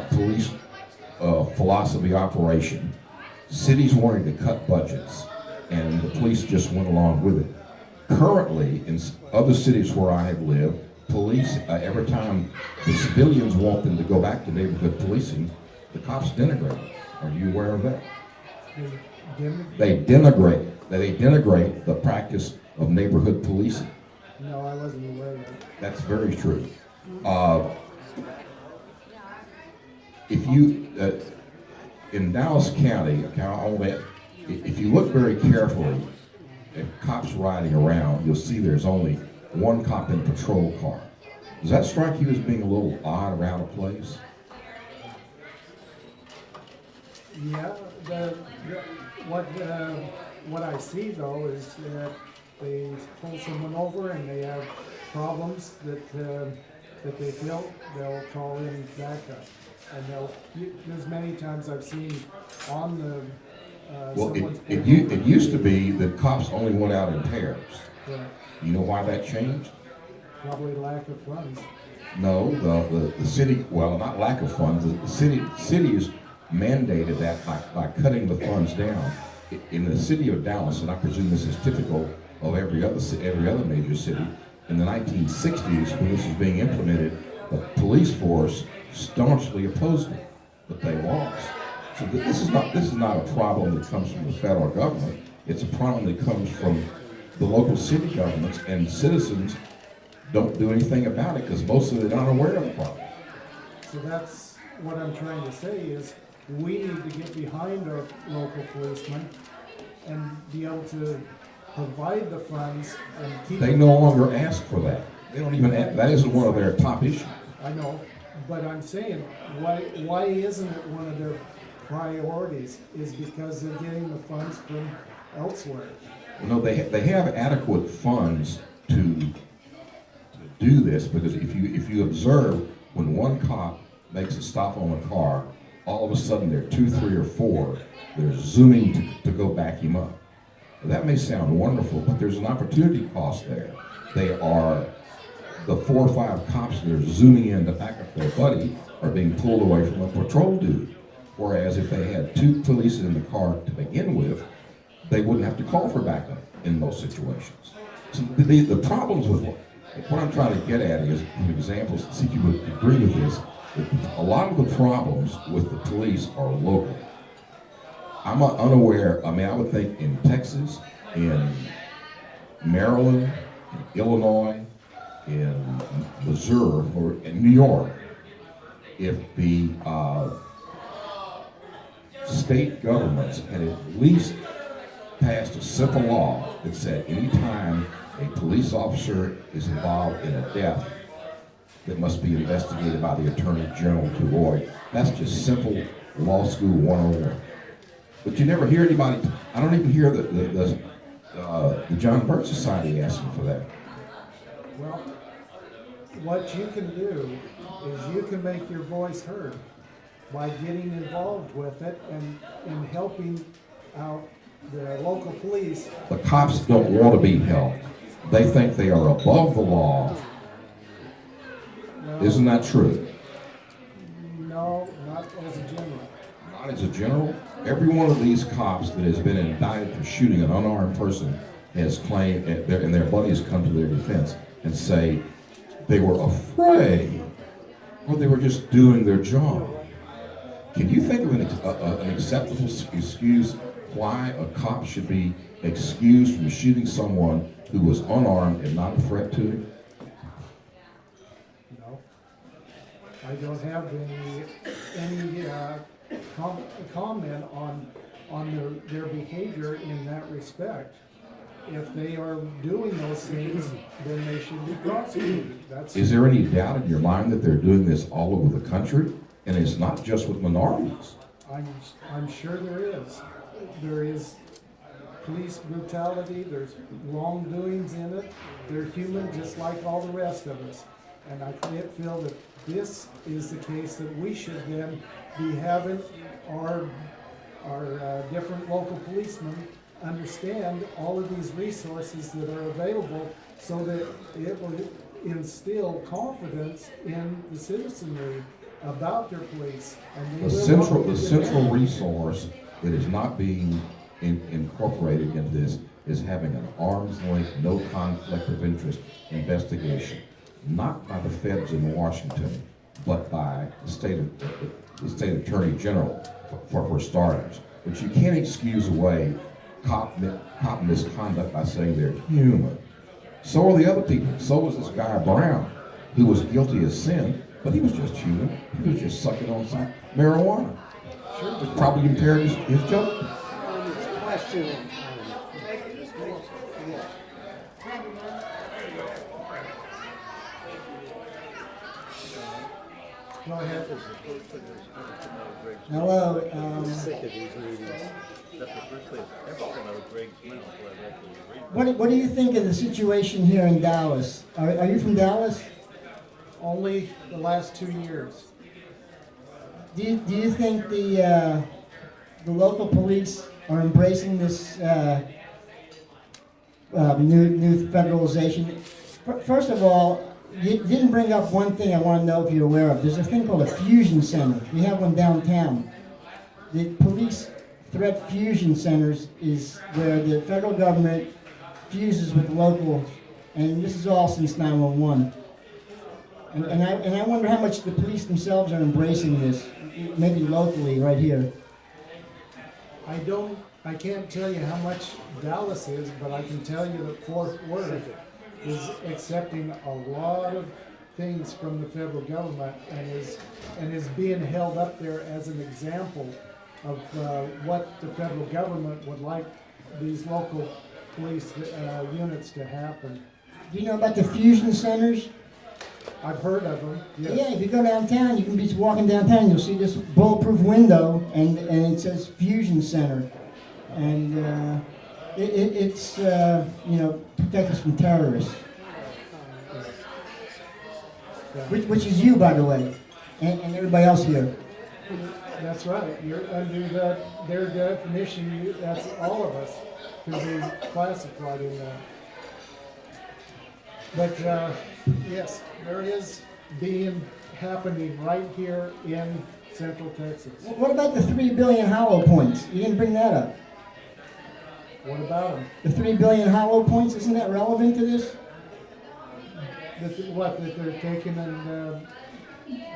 police philosophy operation. Cities wanted to cut budgets, and the police just went along with it. Currently, in other cities where I have lived, police, every time the civilians want them to go back to neighborhood policing, the cops denigrate it. Are you aware of that? They denigrate the practice of neighborhood policing. No, I wasn't aware of that. That's very true. If you, in Dallas County, if you look very carefully at cops riding around, you'll see there's only one cop in a patrol car. Does that strike you as being a little odd around a place? Yeah, what I see though is that they pull someone over and they have problems that they feel, they'll call in backup. And there's many times I've seen on the Well, it used to be that cops only went out in pairs. Correct. You know why that changed? Probably lack of funds. No, the city, well, not lack of funds, the cities mandated that by cutting the funds down. In the city of Dallas, and I presume this is typical of every other major city. In the 1960s, when this was being implemented, the police force staunchly opposed it, but they lost. So this is not a problem that comes from the federal government. It's a problem that comes from the local city governments, and citizens don't do anything about it because most of them are not aware of the problem. So that's what I'm trying to say is we need to get behind our local policemen and be able to provide the funds and keep. They no longer ask for that. They don't even. That isn't one of their top issues. I know, but I'm saying, why isn't it one of their priorities? Is because they're getting the funds from elsewhere. No, they have adequate funds to do this, because if you observe, when one cop makes a stop on a car, all of a sudden there are 2, 3, or 4 that are zooming to go back him up. That may sound wonderful, but there's an opportunity cost there. They are, the 4 or 5 cops that are zooming in to back up their buddy are being pulled away from a patrol duty. Whereas if they had 2 police in the car to begin with, they wouldn't have to call for backup in most situations. So the problems with what I'm trying to get at is, an example, see if you would agree with this, that a lot of the problems with the police are local. I'm unaware, I would think in Texas, in Maryland, in Illinois, in Missouri, or in New York, if the state governments had at least passed a simple law that said anytime a police officer is involved in a death that must be investigated by the Attorney General to avoid. That's just simple law school 101. But you never hear anybody, I don't even hear the John Birch Society asking for that. Well, what you can do is you can make your voice heard by getting involved with it and helping out the local police. The cops don't want to be helped. They think they are above the law. Well, Isn't that true? no, not as a general. Not as a general. Every one of these cops that has been indicted for shooting an unarmed person has claimed, and their buddies come to their defense and say they were afraid or they were just doing their job. Can you think of an acceptable excuse why a cop should be excused from shooting someone who was unarmed and not a threat to him? No. I don't have any comment on their behavior in that respect. If they are doing those things, then they should be prosecuted. Is there any doubt in your mind that they're doing this all over the country? And it's not just with minorities. I'm sure there is. There is police brutality, there's wrongdoings in it. They're human just like all the rest of us. And I feel that this is the case that we should then be having our different local policemen understand all of these resources that are available so that it will instill confidence in the citizenry about their police. And The central resource that is not being incorporated into this is having an arm's length, no conflict of interest investigation, not by the feds in Washington, but by the state attorney general for starters. But you can't excuse away cop misconduct by saying they're human. So are the other people. So was this guy Brown, who was guilty of sin, but he was just human. He was just sucking on some marijuana. Sure. It probably impaired his judgment. Question. Go ahead. Hello. What do you think of the situation here in Dallas? Are you from Dallas? Only the last 2 years. Do you think the local police are embracing this new federalization? First of all, you didn't bring up one thing I want to know if you're aware of. There's a thing called a fusion center. We have one downtown. The police threat fusion centers is where the federal government fuses with locals, and this is all since 911. And I wonder how much the police themselves are embracing this, maybe locally, right here. I can't tell you how much Dallas is, but I can tell you that Fort Worth is accepting a lot of things from the federal government and is being held up there as an example of what the federal government would like these local police units to happen. Do you know about the fusion centers? I've heard of them. Yes. Yeah, if you go downtown, you can be walking downtown, you'll see this bulletproof window, and it says Fusion Center. And it's, protect us from terrorists. Which is you, by the way, and everybody else here. That's right. You're under their definition. That's all of us can be classified in that. But yes, there is happening right here in Central Texas. What about the 3 billion hollow points? You didn't bring that up. What about them? The 3 billion hollow points, isn't that relevant to this? That they're taking and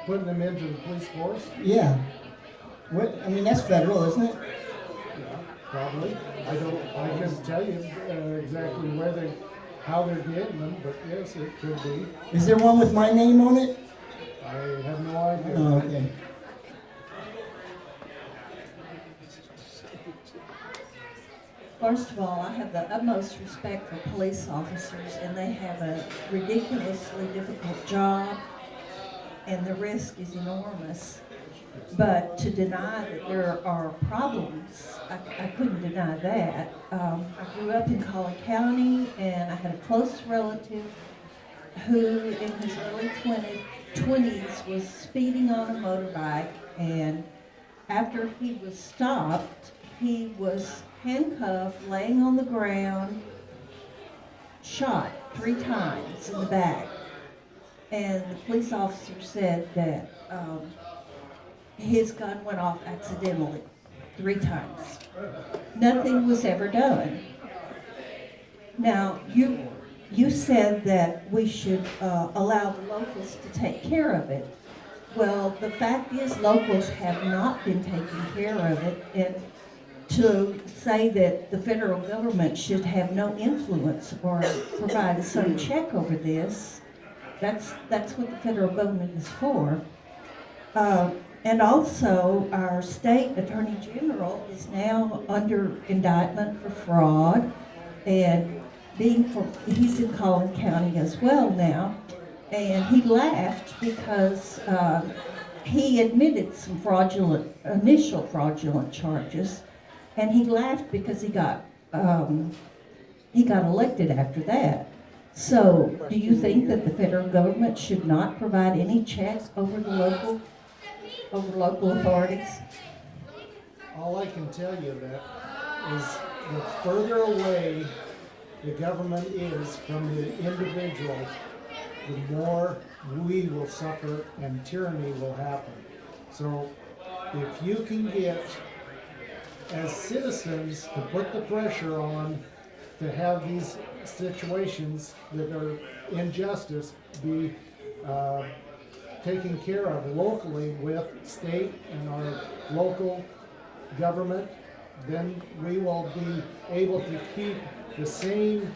putting them into the police force? Yeah. That's federal, isn't it? Yeah, probably. I can tell you exactly how they're getting them, but yes, it could be. Is there one with my name on it? I have no idea. Oh, okay. First of all, I have the utmost respect for police officers, and they have a ridiculously difficult job, and the risk is enormous. But to deny that there are problems, I couldn't deny that. I grew up in Collin County, and I had a close relative who, in his early 20s, was speeding on a motorbike, and after he was stopped, he was handcuffed, laying on the ground, shot 3 times in the back. And the police officer said that his gun went off accidentally 3 times. Nothing was ever done. Now, you said that we should allow the locals to take care of it. Well, the fact is locals have not been taking care of it, and to say that the federal government should have no influence or provide some check over this, that's what the federal government is for. And also, our state attorney general is now under indictment for fraud, and he's in Collin County as well now, and he laughed because he admitted some initial fraudulent charges, and he laughed because he got elected after that. So, do you think that the federal government should not provide any checks over local authorities? All I can tell you that is the further away the government is from the individual, the more we will suffer and tyranny will happen. So if you can get, as citizens, to put the pressure on to have these situations that are injustice be taken care of locally with state and our local government, then we will be able to keep the same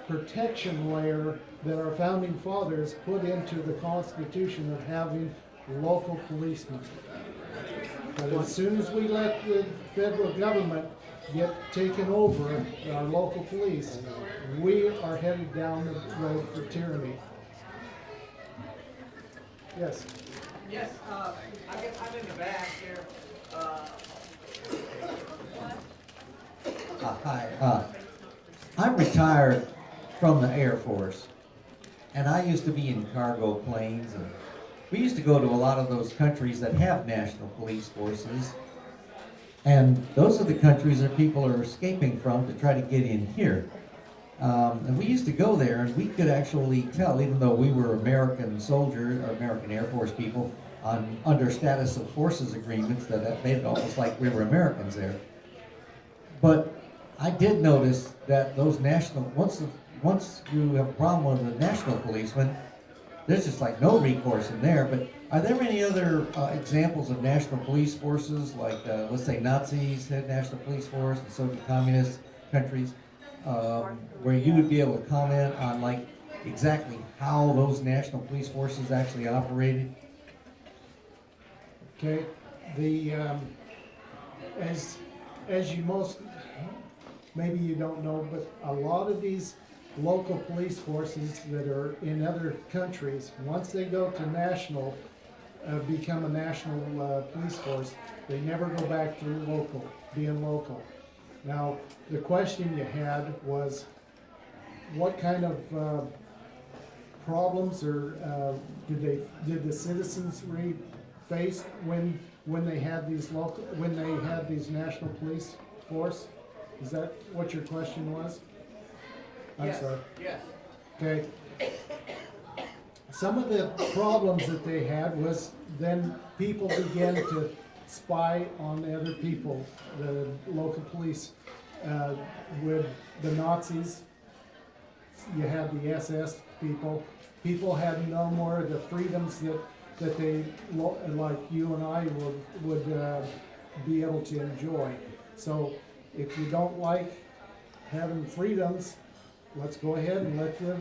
protection layer that our founding fathers put into the Constitution of having local policemen. But as soon as we let the federal government get taken over our local police, we are headed down the road for tyranny. Yes. Yes, I guess I'm in the back here. Hi, I'm retired from the Air Force, and I used to be in cargo planes, and we used to go to a lot of those countries that have national police forces, and those are the countries that people are escaping from to try to get in here. And we used to go there, and we could actually tell, even though we were American soldiers or American Air Force people under status of forces agreements, that made it almost like we were Americans there. But I did notice that those once you have a problem with a national policeman, there's just like no recourse in there. But are there any other examples of national police forces, like let's say Nazis had national police force, and so did communist countries, where you would be able to comment on like exactly how those national police forces actually operated? Okay, the, as you maybe you don't know, but a lot of these local police forces that are in other countries, once they go to national, become a national police force, they never go back to being local. Now, the question you had was, what kind of problems or did the citizens face when they had these national police force? Is that what your question was? I'm sorry. Yes. Okay. Some of the problems that they had was then people began to spy on the other people, the local police. With the Nazis, you had the SS people. People had no more of the freedoms that they, like you and I, would be able to enjoy. So if you don't like having freedoms, let's go ahead and let the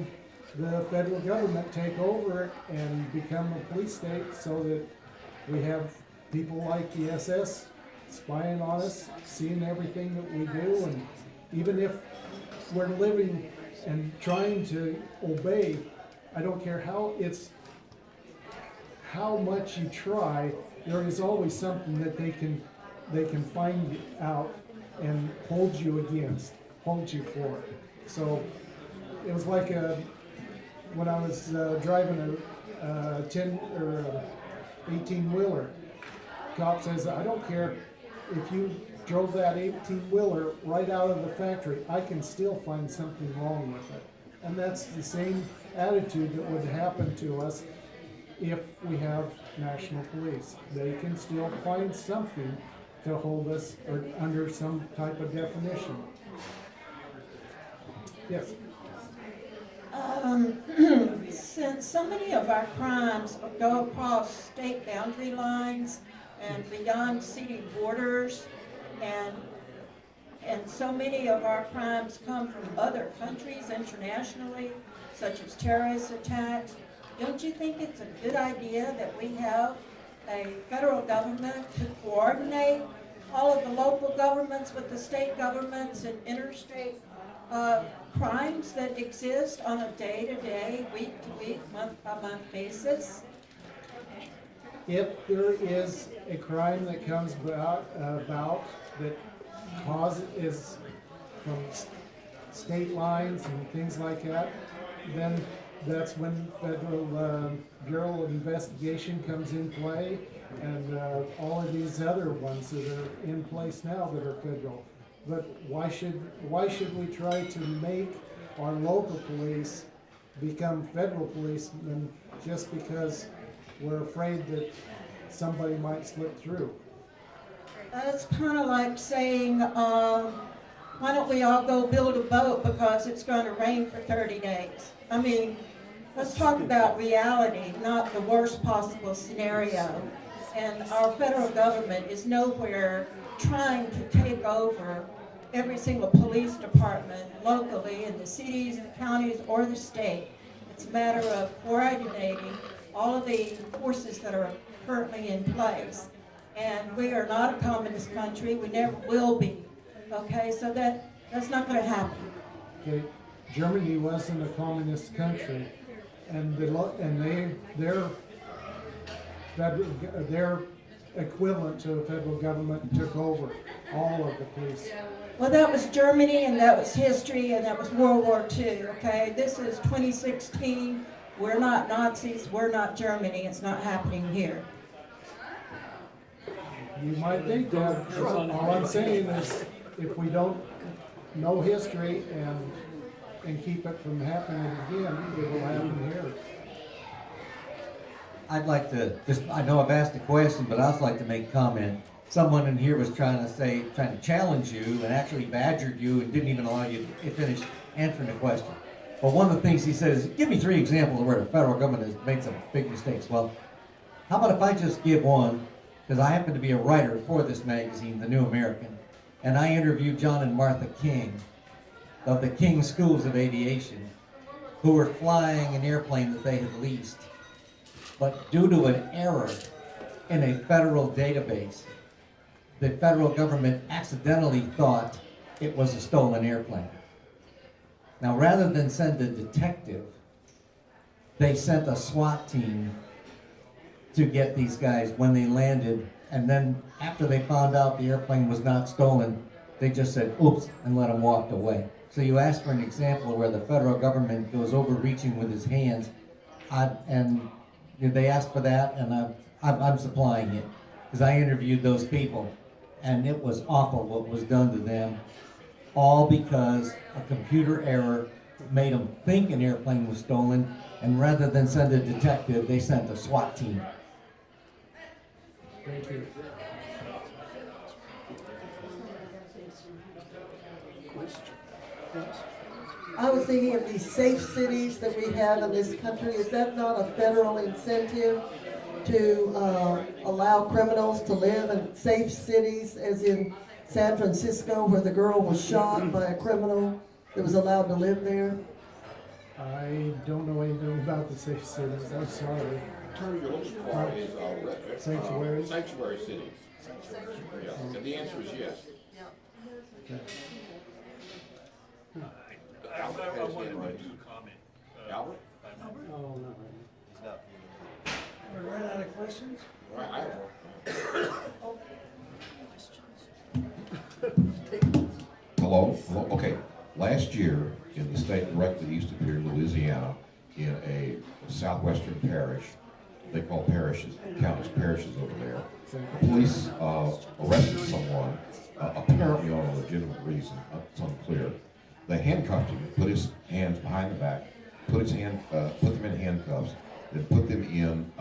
federal government take over and become a police state, so that we have people like the SS spying on us, seeing everything that we do, and even if we're living and trying to obey, I don't care how much you try, there is always something that they can find out and hold you for. So it was like when I was driving a 10 or 18-wheeler. Cop says, I don't care if you drove that 18-wheeler right out of the factory, I can still find something wrong with it. And that's the same attitude that would happen to us if we have national police. They can still find something to hold us or under some type of definition. Yes. Since so many of our crimes go across state boundary lines and beyond city borders, and so many of our crimes come from other countries internationally, such as terrorist attacks, don't you think it's a good idea that we have a federal government to coordinate all of the local governments with the state governments and interstate crimes that exist on a day-to-day, week-to-week, month-by-month basis? If there is a crime that comes about that is from state lines and things like that, then that's when Federal Bureau of Investigation comes in play, and all of these other ones that are in place now that are federal. But why should we try to make our local police become federal policemen just because we're afraid that somebody might slip through? That's kind of like saying, why don't we all go build a boat because it's going to rain for 30 days? I mean, let's talk about reality, not the worst possible scenario. And our federal government is nowhere trying to take over every single police department locally in the cities, the counties, or the state. It's a matter of coordinating all of the forces that are currently in place. And we are not a communist country. We never will be. Okay, so that's not going to happen. Okay, Germany wasn't a communist country, and their equivalent to the federal government took over all of the police. Well, that was Germany, and that was history, and that was World War II, okay? This is 2016. We're not Nazis. We're not Germany. It's not happening here. You might think that. All I'm saying is, if we don't know history and keep it from happening again, it will happen here. I'd like to I know I've asked a question, but I'd also like to make a comment. someone in here was trying to challenge you and actually badgered you and didn't even allow you to finish answering the question. But one of the things he says, give me 3 examples of where the federal government has made some big mistakes. Well, how about if I just give one, because I happen to be a writer for this magazine, The New American, and I interviewed John and Martha King of the King Schools of Aviation, who were flying an airplane that they had leased. But due to an error in a federal database, the federal government accidentally thought it was a stolen airplane. Now, rather than send a detective, they sent a SWAT team to get these guys when they landed, and then after they found out the airplane was not stolen, they just said, oops, and let them walk away. So you asked for an example of where the federal government goes overreaching with his hands, and they asked for that, and I'm supplying it, because I interviewed those people, and it was awful what was done to them, all because a computer error made them think an airplane was stolen, and rather than send a detective, they sent a SWAT team. Thank you. I was thinking of these safe cities that we have in this country. Is that not a federal incentive to allow criminals to live in safe cities, as in San Francisco, where the girl was shot by a criminal that was allowed to live there? I don't know anything about the safe cities, I'm sorry. Term you're looking for is Sanctuaries? sanctuary cities. Yeah. And the answer is yes. Okay. Albert has his hand raised. Albert? Oh, no. We ran out of questions? Right, I have one. Hello? Hello? Okay. Last year, in the state directly east of here, Louisiana, in a southwestern parish, they call parishes, counties, parishes over there, the police arrested someone, apparently on a legitimate reason, it's unclear. They handcuffed him, put his hands behind the back, put them in handcuffs, then put them in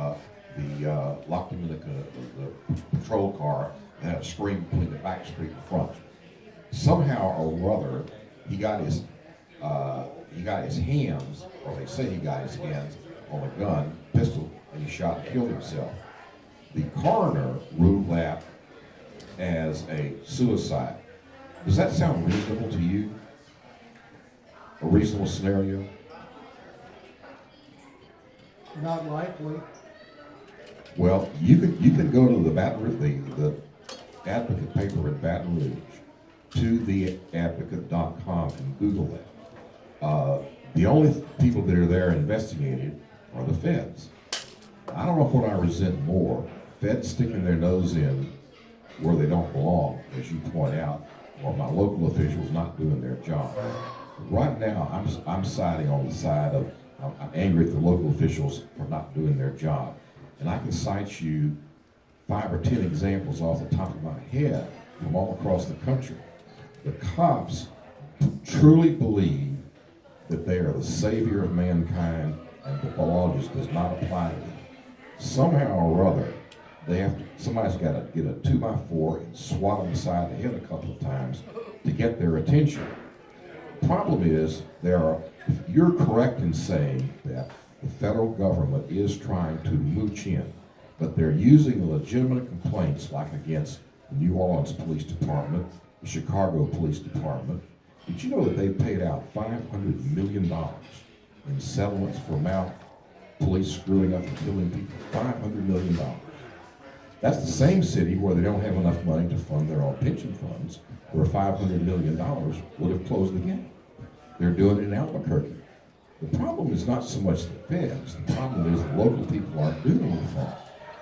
locked him in the patrol car and had a screen between the back street and front. Somehow or other, he got his hands, or they say he got his hands on a gun, pistol, and he shot and killed himself. The coroner ruled that as a suicide. Does that sound reasonable to you? A reasonable scenario? Not likely. Well, you can go to the Advocate paper in Baton Rouge, to theadvocate.com, and Google that. The only people that are there investigating are the feds. I don't know what I resent more, feds sticking their nose in where they don't belong, as you point out, or my local officials not doing their job. Right now, I'm siding on the side of, I'm angry at the local officials for not doing their job. And I can cite you 5 or 10 examples off the top of my head from all across the country. The cops truly believe that they are the savior of mankind and the law just does not apply to them. Somehow or other, somebody's got to get a 2x4 and swat them aside the head a couple of times to get their attention. The problem is, you're correct in saying that the federal government is trying to mooch in, but they're using legitimate complaints like against the New Orleans Police Department, the Chicago Police Department. Did you know that they paid out $500 million in settlements for police screwing up and killing people? $500 million. That's the same city where they don't have enough money to fund their own pension funds, where $500 million would have closed the gap. They're doing it in Albuquerque. The problem is not so much the feds, the problem is the local people aren't doing anything.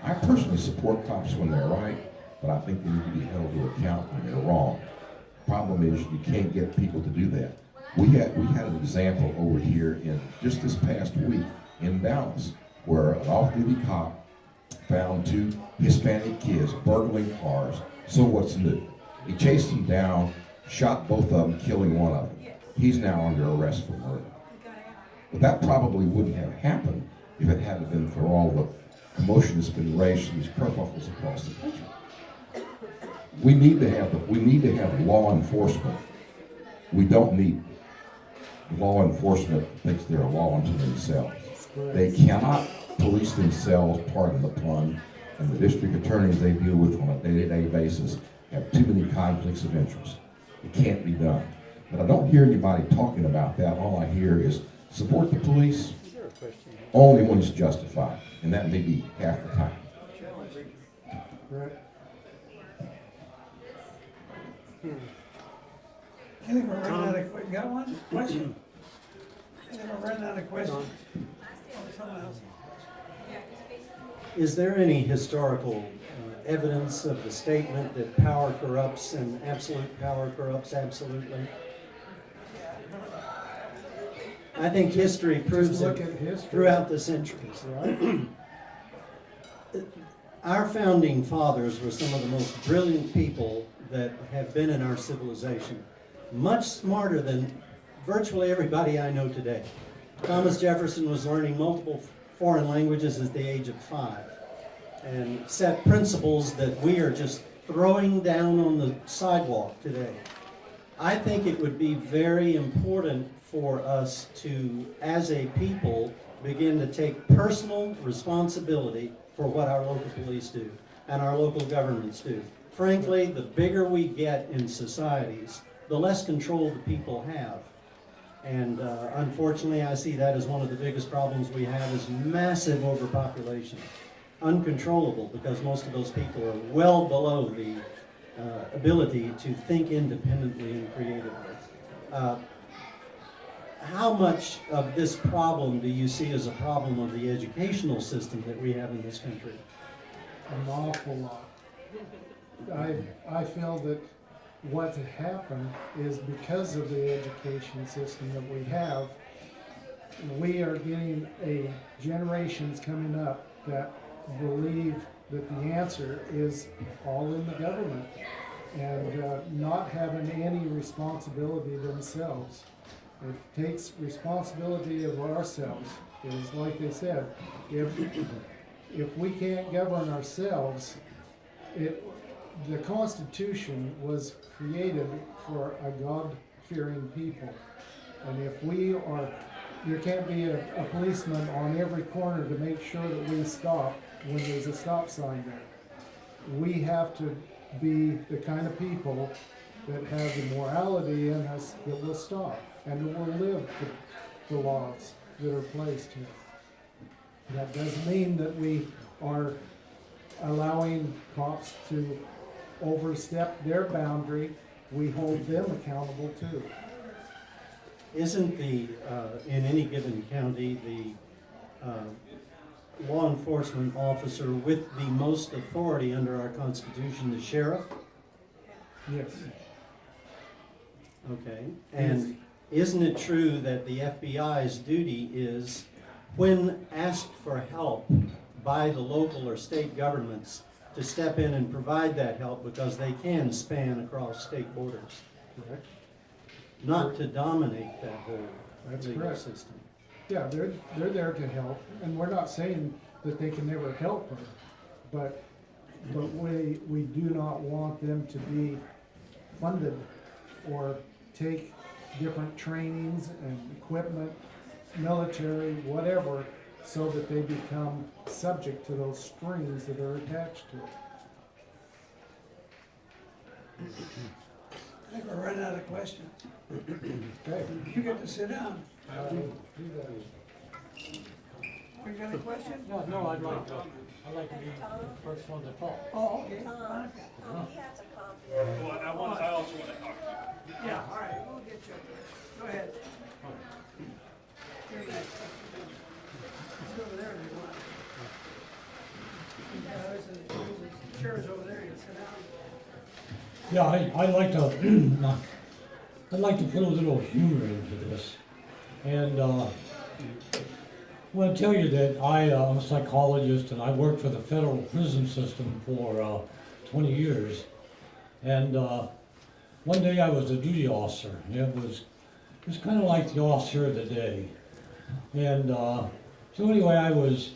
I personally support cops when they're right, but I think they need to be held to account when they're wrong. The problem is you can't get people to do that. We had an example over here in just this past week in Dallas, where an off-duty cop found 2 Hispanic kids burgling cars. So what's new? He chased them down, shot both of them, killing one of them. He's now under arrest for murder. But that probably wouldn't have happened if it hadn't been for all the commotion that's been raised from these kerfuffles across the country. We need to have law enforcement. We don't need law enforcement thinks they're a law unto themselves. They cannot police themselves, pardon the pun, and the district attorneys they deal with on a day-to-day basis have too many conflicts of interest. It can't be done. But I don't hear anybody talking about that. All I hear is support the police only when it's justified, and that may be half the time. Right. I think we're running out of, you got one question? I think we're running out of questions. Someone else. Is there any historical evidence of the statement that power corrupts and absolute power corrupts absolutely? I think history proves look it at history. throughout the centuries. Right? Our founding fathers were some of the most brilliant people that have been in our civilization. Much smarter than virtually everybody I know today. Thomas Jefferson was learning multiple foreign languages at the age of 5 and set principles that we are just throwing down on the sidewalk today. I think it would be very important for us to, as a people, begin to take personal responsibility for what our local police do and our local governments do. Frankly, the bigger we get in societies, the less control the people have. And unfortunately, I see that as one of the biggest problems we have is massive overpopulation. Uncontrollable, because most of those people are well below the ability to think independently and creatively. How much of this problem do you see as a problem of the educational system that we have in this country? An awful lot. I feel that what's happened is because of the education system that we have, we are getting generations coming up that believe that the answer is all in the government and not having any responsibility themselves. It takes responsibility of ourselves. It's like they said, if we can't govern ourselves, the Constitution was created for a God-fearing people. And if there can't be a policeman on every corner to make sure that we stop when there's a stop sign there. We have to be the kind of people that have the morality in us that will stop and that will live the laws that are placed here. That doesn't mean that we are allowing cops to overstep their boundary. We hold them accountable too. Isn't in any given county, the law enforcement officer with the most authority under our Constitution the sheriff? Yes. Okay. And isn't it true that the FBI's duty is, when asked for help by the local or state governments, to step in and provide that help because they can span across state borders? Correct. Not to dominate that whole That's legal correct. system. Yeah, they're there to help, and we're not saying that they can never help them, but we do not want them to be funded or take different trainings and equipment, military, whatever, so that they become subject to those strings that are attached to it. I think we're running out of questions. Okay. You get to sit down. Do You got a question? No, I'd like to be the first one to talk. Oh, okay. Fine. I also want to talk. Yeah, all right, we'll get you. Go ahead. You're next. Let's go over there if you want. There's a chairs over there, you can sit down. Yeah, I'd like to put a little humor into this. And I want to tell you that I'm a psychologist and I worked for the federal prison system for 20 years. And one day I was a duty officer. It was kind of like the officer of the day. And so anyway, I was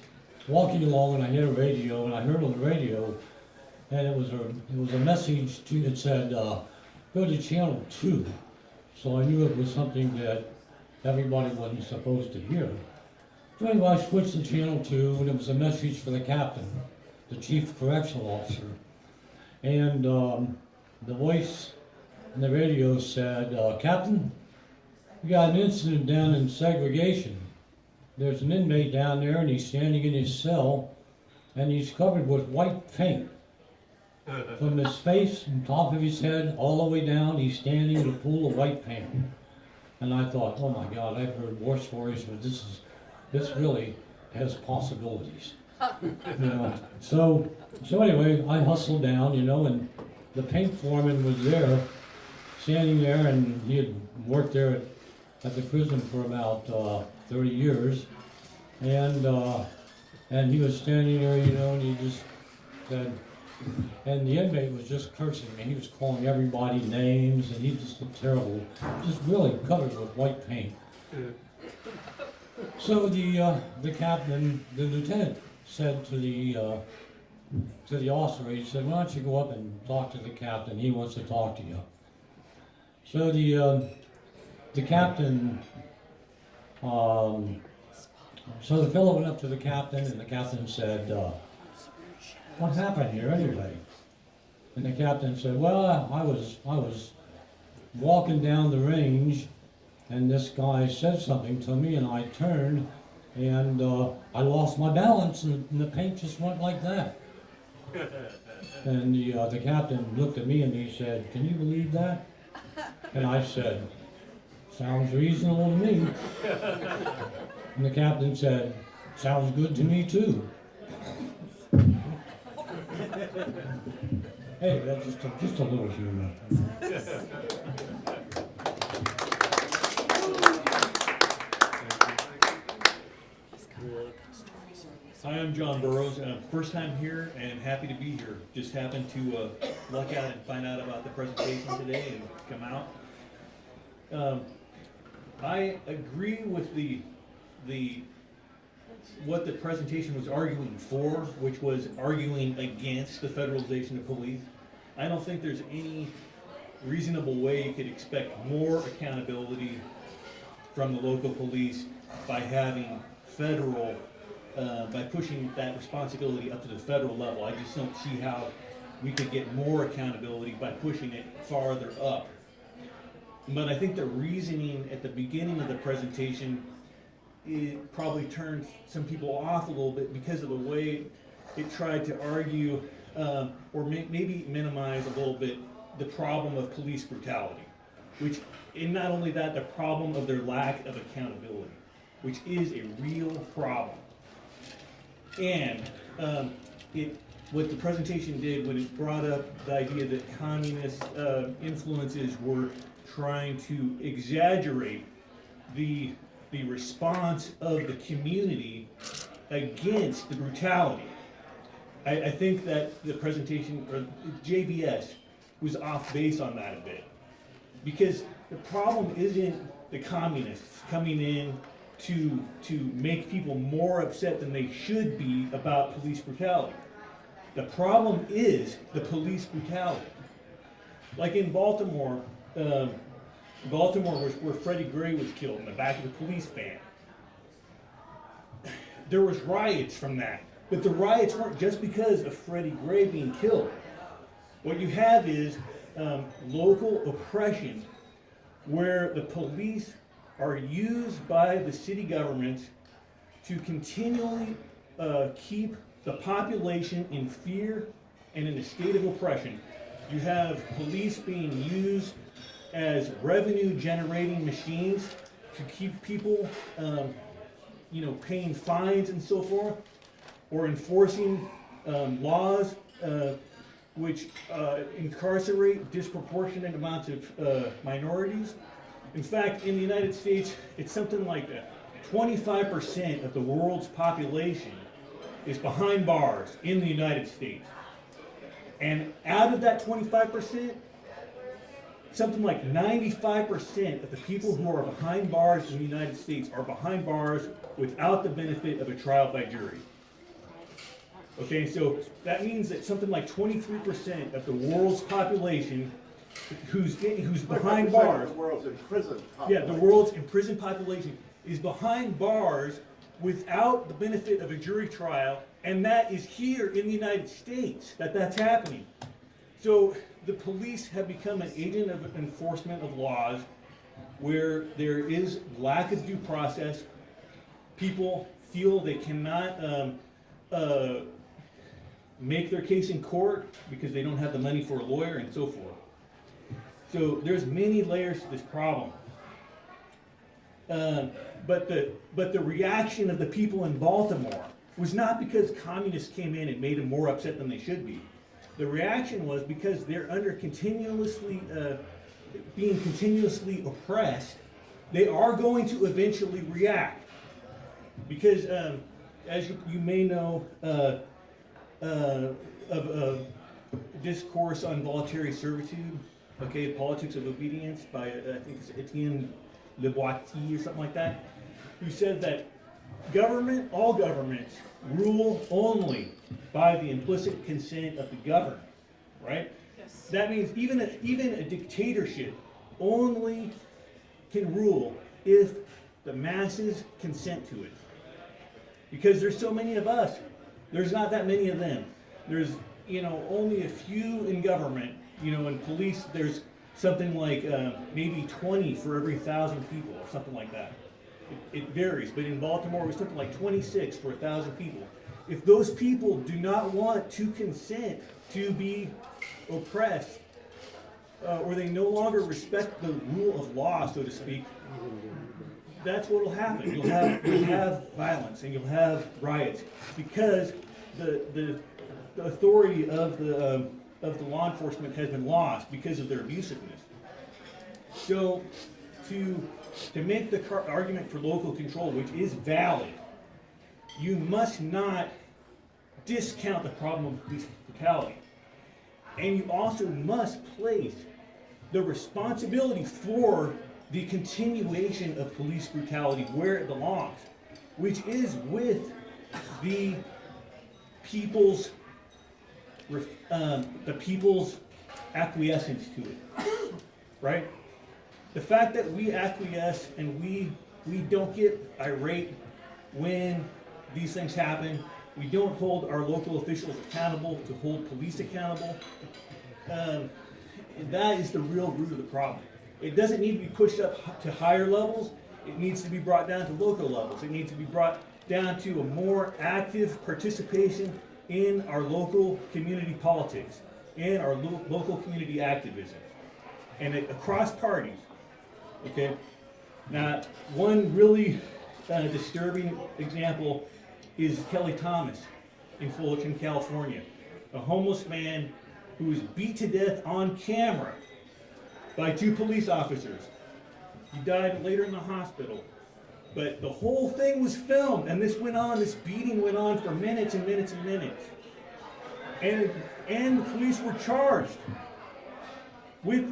walking along and I hit a radio, and I heard on the radio and it was a message to, it said, go to channel 2. So I knew it was something that everybody wasn't supposed to hear. So anyway, I switched to channel 2, and it was a message for the captain, the chief correctional officer. And the voice in the radio said, Captain, we got an incident down in segregation. There's an inmate down there, and he's standing in his cell, and he's covered with white paint. From his face and top of his head all the way down, he's standing in a pool of white paint. And I thought, oh my God, I've heard war stories, but this really has possibilities. You know. So anyway, I hustled down, you know, and the paint foreman was there, standing there, and he had worked there at the prison for about 30 years, and he was standing there, you know, and he just said, and the inmate was just cursing me. He was calling everybody names, and he just looked terrible, just really covered with white paint. So the captain, the lieutenant, said to the officer, he said, "Why don't you go up and talk to the captain? He wants to talk to you." So the captain, so the fellow went up to the captain, and the captain said, "What happened here anyway?" And the captain said, "Well, I was walking down the range, and this guy said something to me, and I turned, and I lost my balance, and the paint just went like that." And the captain looked at me and he said, "Can you believe that?" And I said, "Sounds reasonable to me." And the captain said, "Sounds good to me too." Hey, that's just a little humor. Hi, I'm John Burrows, and I'm first time here and happy to be here. Just happened to luck out and find out about the presentation today and come out. I agree with what the presentation was arguing for, which was arguing against the federalization of police. I don't think there's any reasonable way you could expect more accountability from the local police by having federal, by pushing that responsibility up to the federal level. I just don't see how we could get more accountability by pushing it farther up. But I think the reasoning at the beginning of the presentation, it probably turned some people off a little bit because of the way it tried to argue or maybe minimize a little bit the problem of police brutality, which, and not only that, the problem of their lack of accountability, which is a real problem. And what the presentation did when it brought up the idea that communist influences were trying to exaggerate the response of the community against the brutality. I think that the presentation, or JBS, was off base on that a bit. Because the problem isn't the communists coming in to make people more upset than they should be about police brutality. The problem is the police brutality. Like in Baltimore, was where Freddie Gray was killed in the back of the police van. There was riots from that, but the riots weren't just because of Freddie Gray being killed. What you have is local oppression, where the police are used by the city government to continually keep the population in fear and in a state of oppression. You have police being used as revenue generating machines to keep people paying fines and so forth, or enforcing laws which incarcerate disproportionate amounts of minorities. In fact, in the United States, it's something like 25% of the world's population is behind bars in the United States. And out of that 25%, something like 95% of the people who are behind bars in the United States are behind bars without the benefit of a trial by jury. Okay, so that means that something like 23% of the world's population who's behind bars. The world's imprisoned Yeah, population. the world's imprisoned population is behind bars without the benefit of a jury trial, and that is here in the United States that's happening. So the police have become an agent of enforcement of laws where there is lack of due process. People feel they cannot make their case in court because they don't have the money for a lawyer and so forth. So there's many layers to this problem. But the reaction of the people in Baltimore was not because communists came in and made them more upset than they should be. The reaction was because they're under being continuously oppressed. They are going to eventually react. Because as you may know, of a discourse on voluntary servitude, okay, Politics of Obedience by, I think it's Etienne Le Boitier or something like that, who said that all governments rule only by the implicit consent of the governed, right? Yes. That means even a dictatorship only can rule if the masses consent to it. Because there's so many of us, there's not that many of them. There's, only a few in government. In police, there's something like maybe 20 for every 1,000 people, or something like that. It varies, but in Baltimore, it was something like 26 for 1,000 people. If those people do not want to consent to be oppressed, or they no longer respect the rule of law, so to speak, that's what will happen. You'll have violence and you'll have riots because the authority of the law enforcement has been lost because of their abusiveness. So to make the argument for local control, which is valid, you must not discount the problem of police brutality. And you also must place the responsibility for the continuation of police brutality where it belongs, which is with the people's acquiescence to it, right? The fact that we acquiesce and we don't get irate when these things happen, we don't hold our local officials accountable to hold police accountable, that is the real root of the problem. It doesn't need to be pushed up to higher levels. It needs to be brought down to local levels. It needs to be brought down to a more active participation in our local community politics and our local community activism, and across parties. Okay. Now, one really disturbing example is Kelly Thomas in Fullerton, California, a homeless man who was beat to death on camera by 2 police officers. He died later in the hospital. But the whole thing was filmed, and this beating went on for minutes and minutes and minutes. And the police were charged with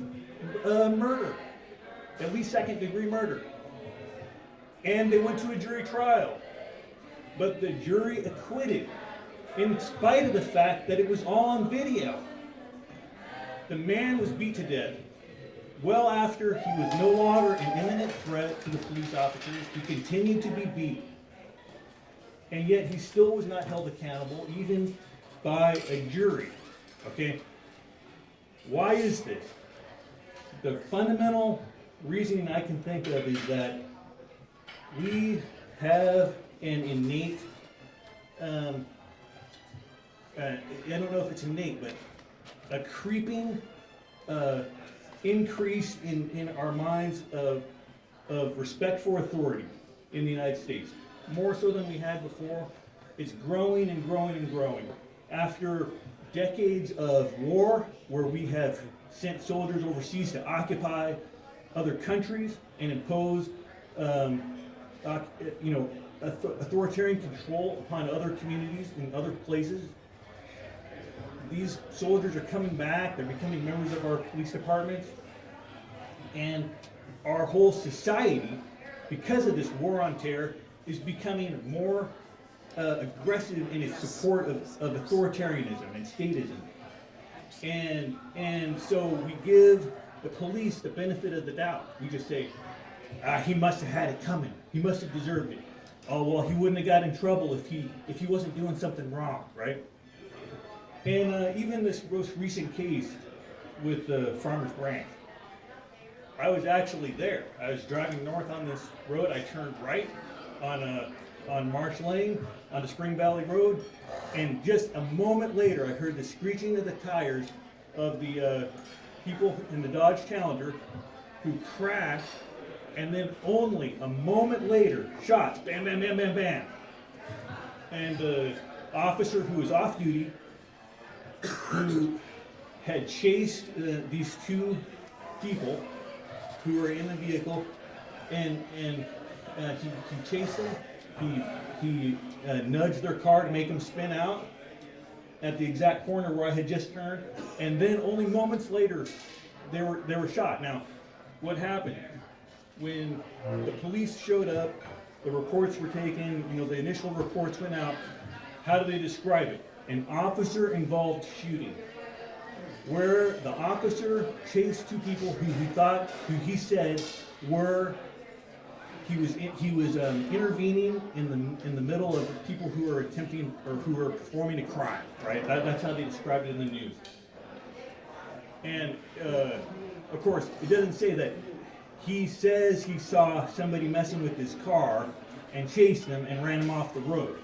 murder, at least second-degree murder. And they went to a jury trial. But the jury acquitted, in spite of the fact that it was all on video. The man was beat to death. Well after he was no longer an imminent threat to the police officers, he continued to be beat. And yet he still was not held accountable, even by a jury. Okay? Why is this? The fundamental reasoning I can think of is that we have an innate, I don't know if it's innate, but a creeping increase in our minds of respect for authority in the United States. More so than we had before. It's growing and growing and growing. After decades of war, where we have sent soldiers overseas to occupy other countries and impose authoritarian control upon other communities in other places, these soldiers are coming back, they're becoming members of our police departments, and our whole society, because of this war on terror, is becoming more aggressive in its support of authoritarianism and statism. And so we give the police the benefit of the doubt. We just say, he must have had it coming. He must have deserved it. Oh, well, he wouldn't have got in trouble if he wasn't doing something wrong, right? And even this most recent case with Farmers Branch, I was actually there. I was driving north on this road. I turned right on Marsh Lane, on the Spring Valley Road, and just a moment later, I heard the screeching of the tires of the people in the Dodge Challenger who crashed, and then only a moment later, shots, bam, bam, bam, bam, bam. And the officer who was off duty, who had chased these two people who were in the vehicle, and he chased them. He nudged their car to make them spin out at the exact corner where I had just turned, and then only moments later, they were shot. Now, what happened? When the police showed up, the reports were taken, the initial reports went out. How do they describe it? An officer-involved shooting, where the officer chased two people who he said were, he was intervening in the middle of people who are attempting or who are performing a crime, right? That's how they described it in the news. And of course, it doesn't say that. He says he saw somebody messing with his car and chased him and ran him off the road.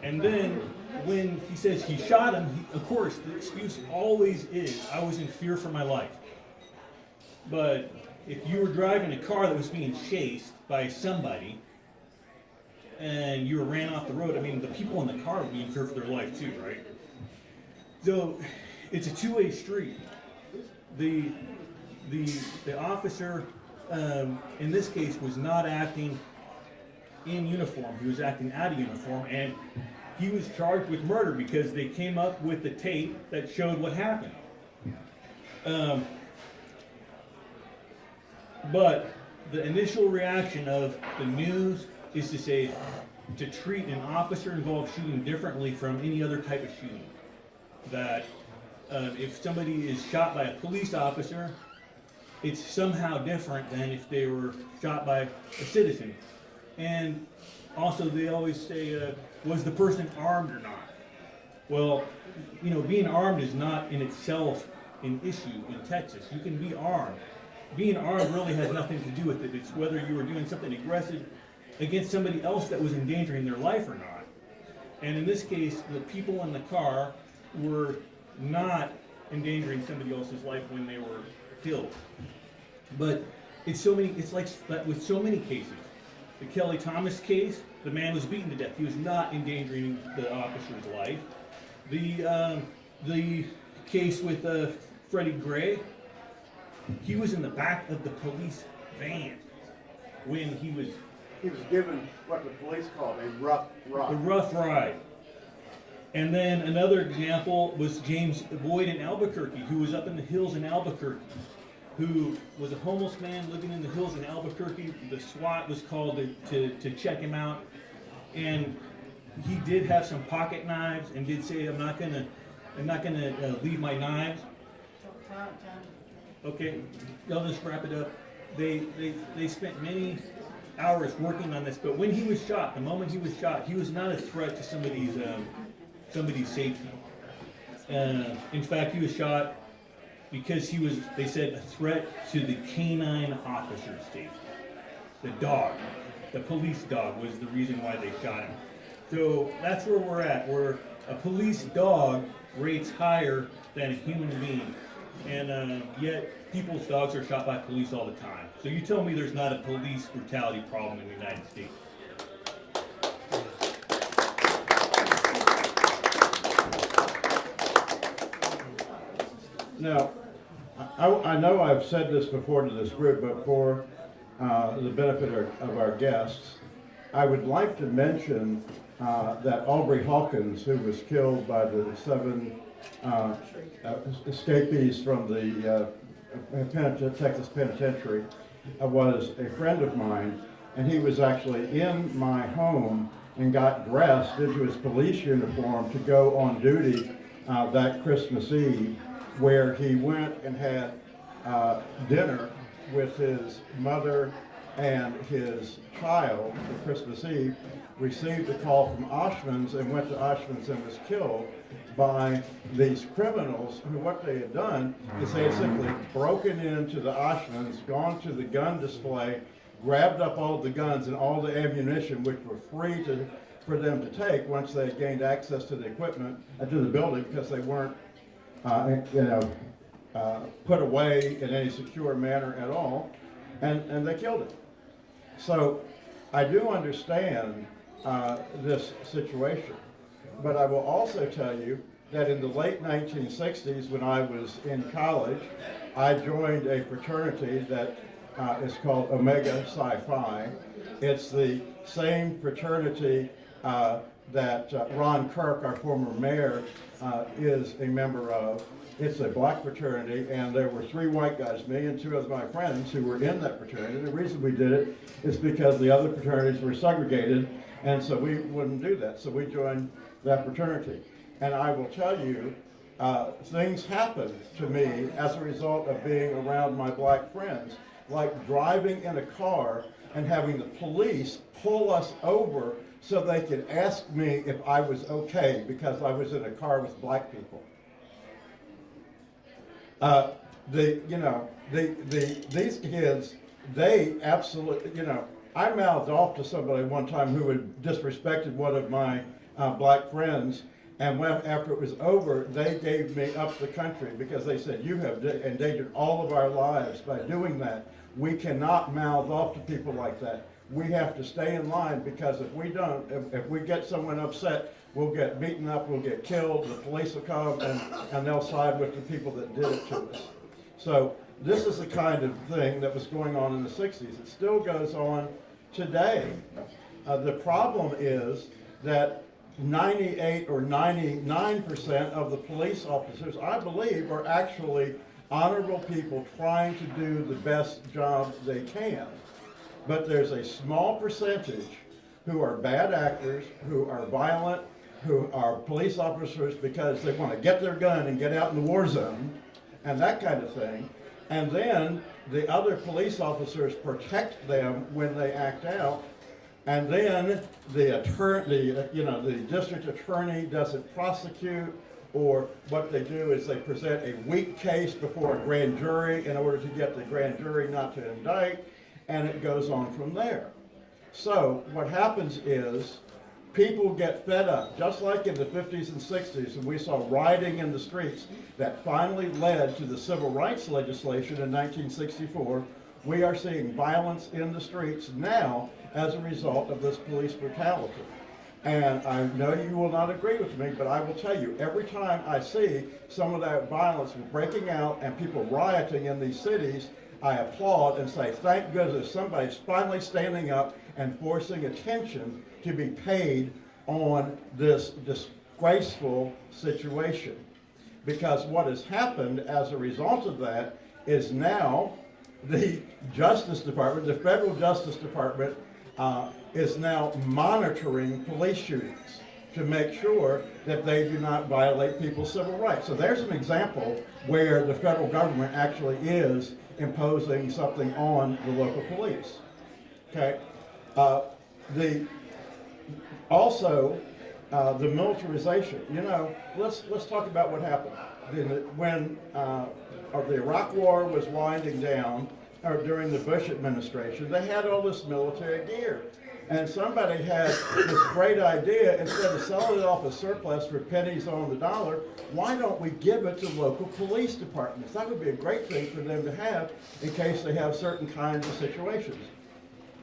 And then when he says he shot him, of course, the excuse always is, I was in fear for my life. But if you were driving a car that was being chased by somebody and you were ran off the road, I mean, the people in the car would be in fear for their life too, right? So it's a two-way street. The officer, in this case, was not acting in uniform. He was acting out of uniform, and he was charged with murder because they came up with the tape that showed what happened. But the initial reaction of the news is to treat an officer-involved shooting differently from any other type of shooting. That if somebody is shot by a police officer, it's somehow different than if they were shot by a citizen. And also they always say, was the person armed or not? Well, being armed is not in itself an issue in Texas. You can be armed. Being armed really has nothing to do with it. It's whether you were doing something aggressive against somebody else that was endangering their life or not. And in this case, the people in the car were not endangering somebody else's life when they were killed. But it's like that with so many cases. The Kelly Thomas case, the man was beaten to death. He was not endangering the officer's life. The case with Freddie Gray, he was in the back of the police van when he was given what the police called a rough ride. A rough ride. And then another example was James Boyd in Albuquerque, who was up in the hills in Albuquerque, who was a homeless man living in the hills in Albuquerque. The SWAT was called to check him out, and he did have some pocket knives and did say, I'm not gonna leave my knives. Okay, I'll just wrap it up. They spent many hours working on this, but when he was shot, the moment he was shot, he was not a threat to somebody's safety. In fact, he was shot because he was, they said, a threat to the canine officer's safety. The dog, the police dog, was the reason why they shot him. So that's where we're at, where a police dog rates higher than a human being. And yet, people's dogs are shot by police all the time. So you tell me there's not a police brutality problem in the United States. Now, I know I've said this before to this group, but for the benefit of our guests, I would like to mention that Aubrey Hawkins, who was killed by the 7 escapees from the Texas Penitentiary, was a friend of mine, and he was actually in my home and got dressed into his police uniform to go on duty that Christmas Eve, where he went and had dinner with his mother and his child for Christmas Eve, received a call from Auschwitz and went to Auschwitz and was killed by these criminals who, what they had done is they had simply broken into the Auschwitz, gone to the gun display, grabbed up all the guns and all the ammunition, which were free for them to take once they had gained access to the equipment, to the building, because they weren't put away in any secure manner at all, and they killed him. So I do understand this situation, but I will also tell you that in the late 1960s, when I was in college, I joined a fraternity that is called Omega Psi Phi. It's the same fraternity that Ron Kirk, our former mayor, is a member of. It's a black fraternity, and there were 3 white guys, me and 2 of my friends, who were in that fraternity. The reason we did it is because the other fraternities were segregated, and so we wouldn't do that. So we joined that fraternity. And I will tell you, things happened to me as a result of being around my black friends, like driving in a car and having the police pull us over so they could ask me if I was okay because I was in a car with black people. These kids, they absolutely, I mouthed off to somebody one time who had disrespected one of my black friends, and after it was over, they gave me up the country because they said, you have endangered all of our lives by doing that. We cannot mouth off to people like that. We have to stay in line, because if we don't, if we get someone upset, we'll get beaten up, we'll get killed, the police will come, and they'll side with the people that did it to us. So this is the kind of thing that was going on in the 60s. It still goes on today. The problem is that 98 or 99% of the police officers, I believe, are actually honorable people trying to do the best job they can. But there's a small percentage who are bad actors, who are violent, who are police officers because they want to get their gun and get out in the war zone and that kind of thing. And then the other police officers protect them when they act out. And then the attorney, the district attorney doesn't prosecute, or what they do is they present a weak case before a grand jury in order to get the grand jury not to indict, and it goes on from there. So what happens is people get fed up, just like in the 50s and 60s, and we saw rioting in the streets that finally led to the civil rights legislation in 1964. We are seeing violence in the streets now as a result of this police brutality. And I know you will not agree with me, but I will tell you, every time I see some of that violence breaking out and people rioting in these cities, I applaud and say, thank goodness somebody's finally standing up and forcing attention to be paid on this disgraceful situation. Because what has happened as a result of that is now the Justice Department, the Federal Justice Department, is now monitoring police shootings to make sure that they do not violate people's civil rights. So there's an example where the federal government actually is imposing something on the local police. Okay. The militarization. Let's talk about what happened when the Iraq War was winding down, or during the Bush administration. They had all this military gear. And somebody had this great idea, instead of selling it off as surplus for pennies on the dollar, why don't we give it to local police departments? That would be a great thing for them to have in case they have certain kinds of situations.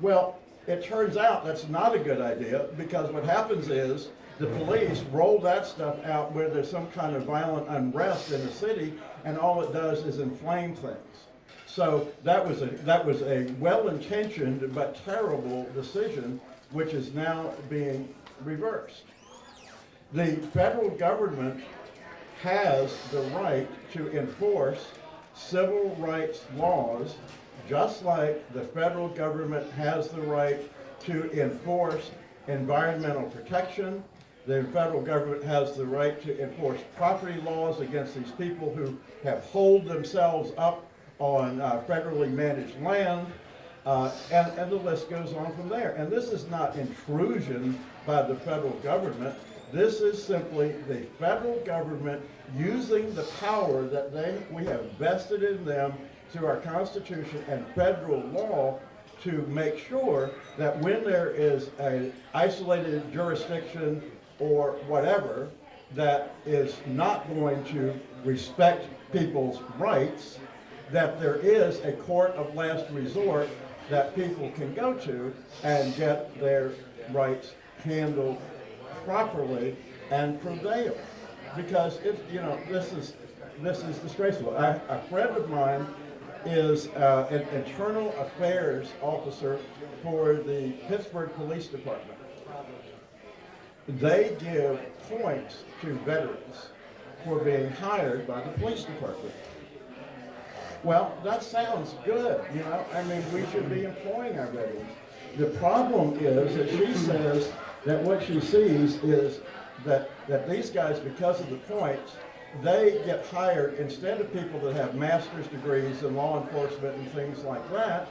Well, it turns out that's not a good idea, because what happens is the police roll that stuff out where there's some kind of violent unrest in the city, and all it does is inflame things. So that was a well-intentioned but terrible decision, which is now being reversed. The federal government has the right to enforce civil rights laws, just like the federal government has the right to enforce environmental protection. The federal government has the right to enforce property laws against these people who have holed themselves up on federally managed land. And the list goes on from there. And this is not intrusion by the federal government. This is simply the federal government using the power that we have vested in them through our Constitution and federal law to make sure that when there is an isolated jurisdiction or whatever that is not going to respect people's rights, that there is a court of last resort that people can go to and get their rights handled properly and prevail. Because this is disgraceful. A friend of mine is an internal affairs officer for the Pittsburgh Police Department. They give points to veterans for being hired by the police department. Well, that sounds good, I mean, we should be employing our veterans. The problem is that she says that what she sees is that these guys, because of the points, they get hired instead of people that have master's degrees in law enforcement and things like that.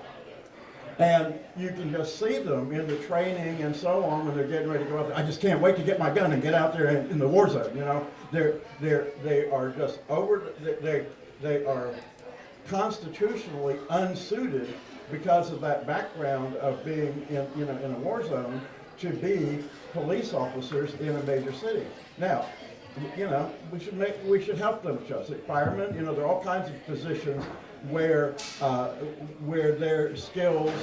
And you can just see them in the training and so on when they're getting ready to go out there. I just can't wait to get my gun and get out there in the war zone. They are just they are constitutionally unsuited because of that background of being in a war zone to be police officers in a major city. Now, we should help them adjust. Firemen, there are all kinds of positions where their skills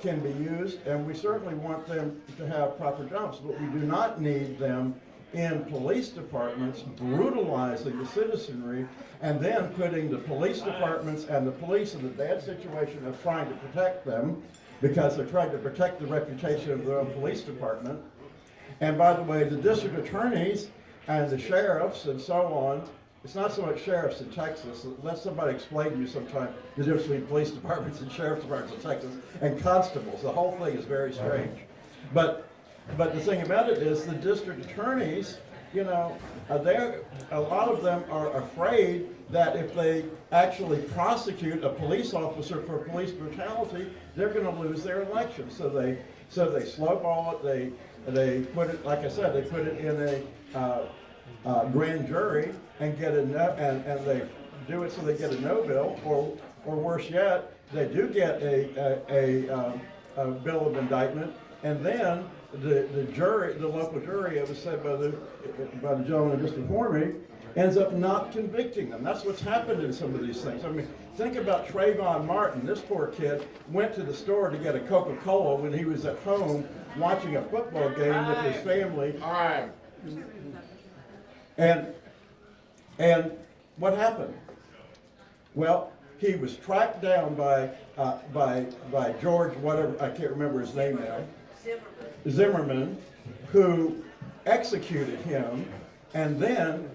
can be used, and we certainly want them to have proper jobs, but we do not need them in police departments brutalizing the citizenry and then putting the police departments and the police in the bad situation of trying to protect them because they're trying to protect the reputation of their own police department. And by the way, the district attorneys and the sheriffs and so on, it's not so much sheriffs in Texas. Let somebody explain to you sometime the difference between police departments and sheriff's departments in Texas and constables. The whole thing is very strange. But the thing about it is the district attorneys, a lot of them are afraid that if they actually prosecute a police officer for police brutality, they're going to lose their election. So they slowball it. They put it, like I said, they put it in a grand jury and get and they do it so they get a no bill, or worse yet, they do get a bill of indictment, and then the jury, the local jury, it was said by the gentleman just before me, ends up not convicting them. That's what's happened in some of these things. I mean, think about Trayvon Martin. This poor kid went to the store to get a Coca-Cola when he was at home watching a football game with his family. And what happened? Well, he was tracked down by George, whatever, I can't remember his name now, Zimmerman, who executed him, and then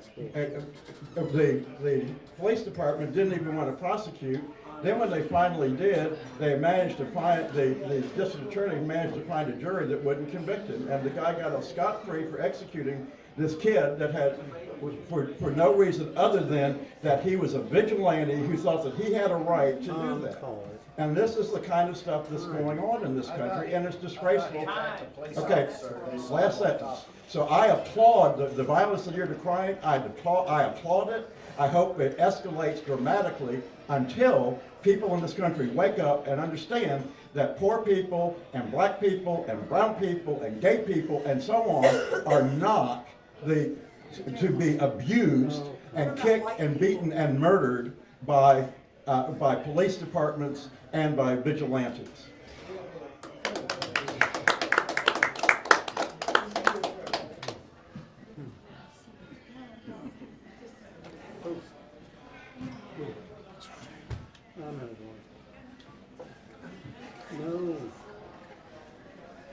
the police department didn't even want to prosecute. Then when they finally did, they managed to find, the district attorney managed to find a jury that wouldn't convict him, and the guy got off scot-free for executing this kid that had, for no reason other than that he was a vigilante who thought that he had a right to do that. And this is the kind of stuff that's going on in this country, and it's disgraceful. Okay, last sentence. So I applaud the violence that you're decrying. I applaud it. I hope it escalates dramatically until people in this country wake up and understand that poor people and black people and brown people and gay people and so on are not to be abused and kicked and beaten and murdered by police departments and by vigilantes.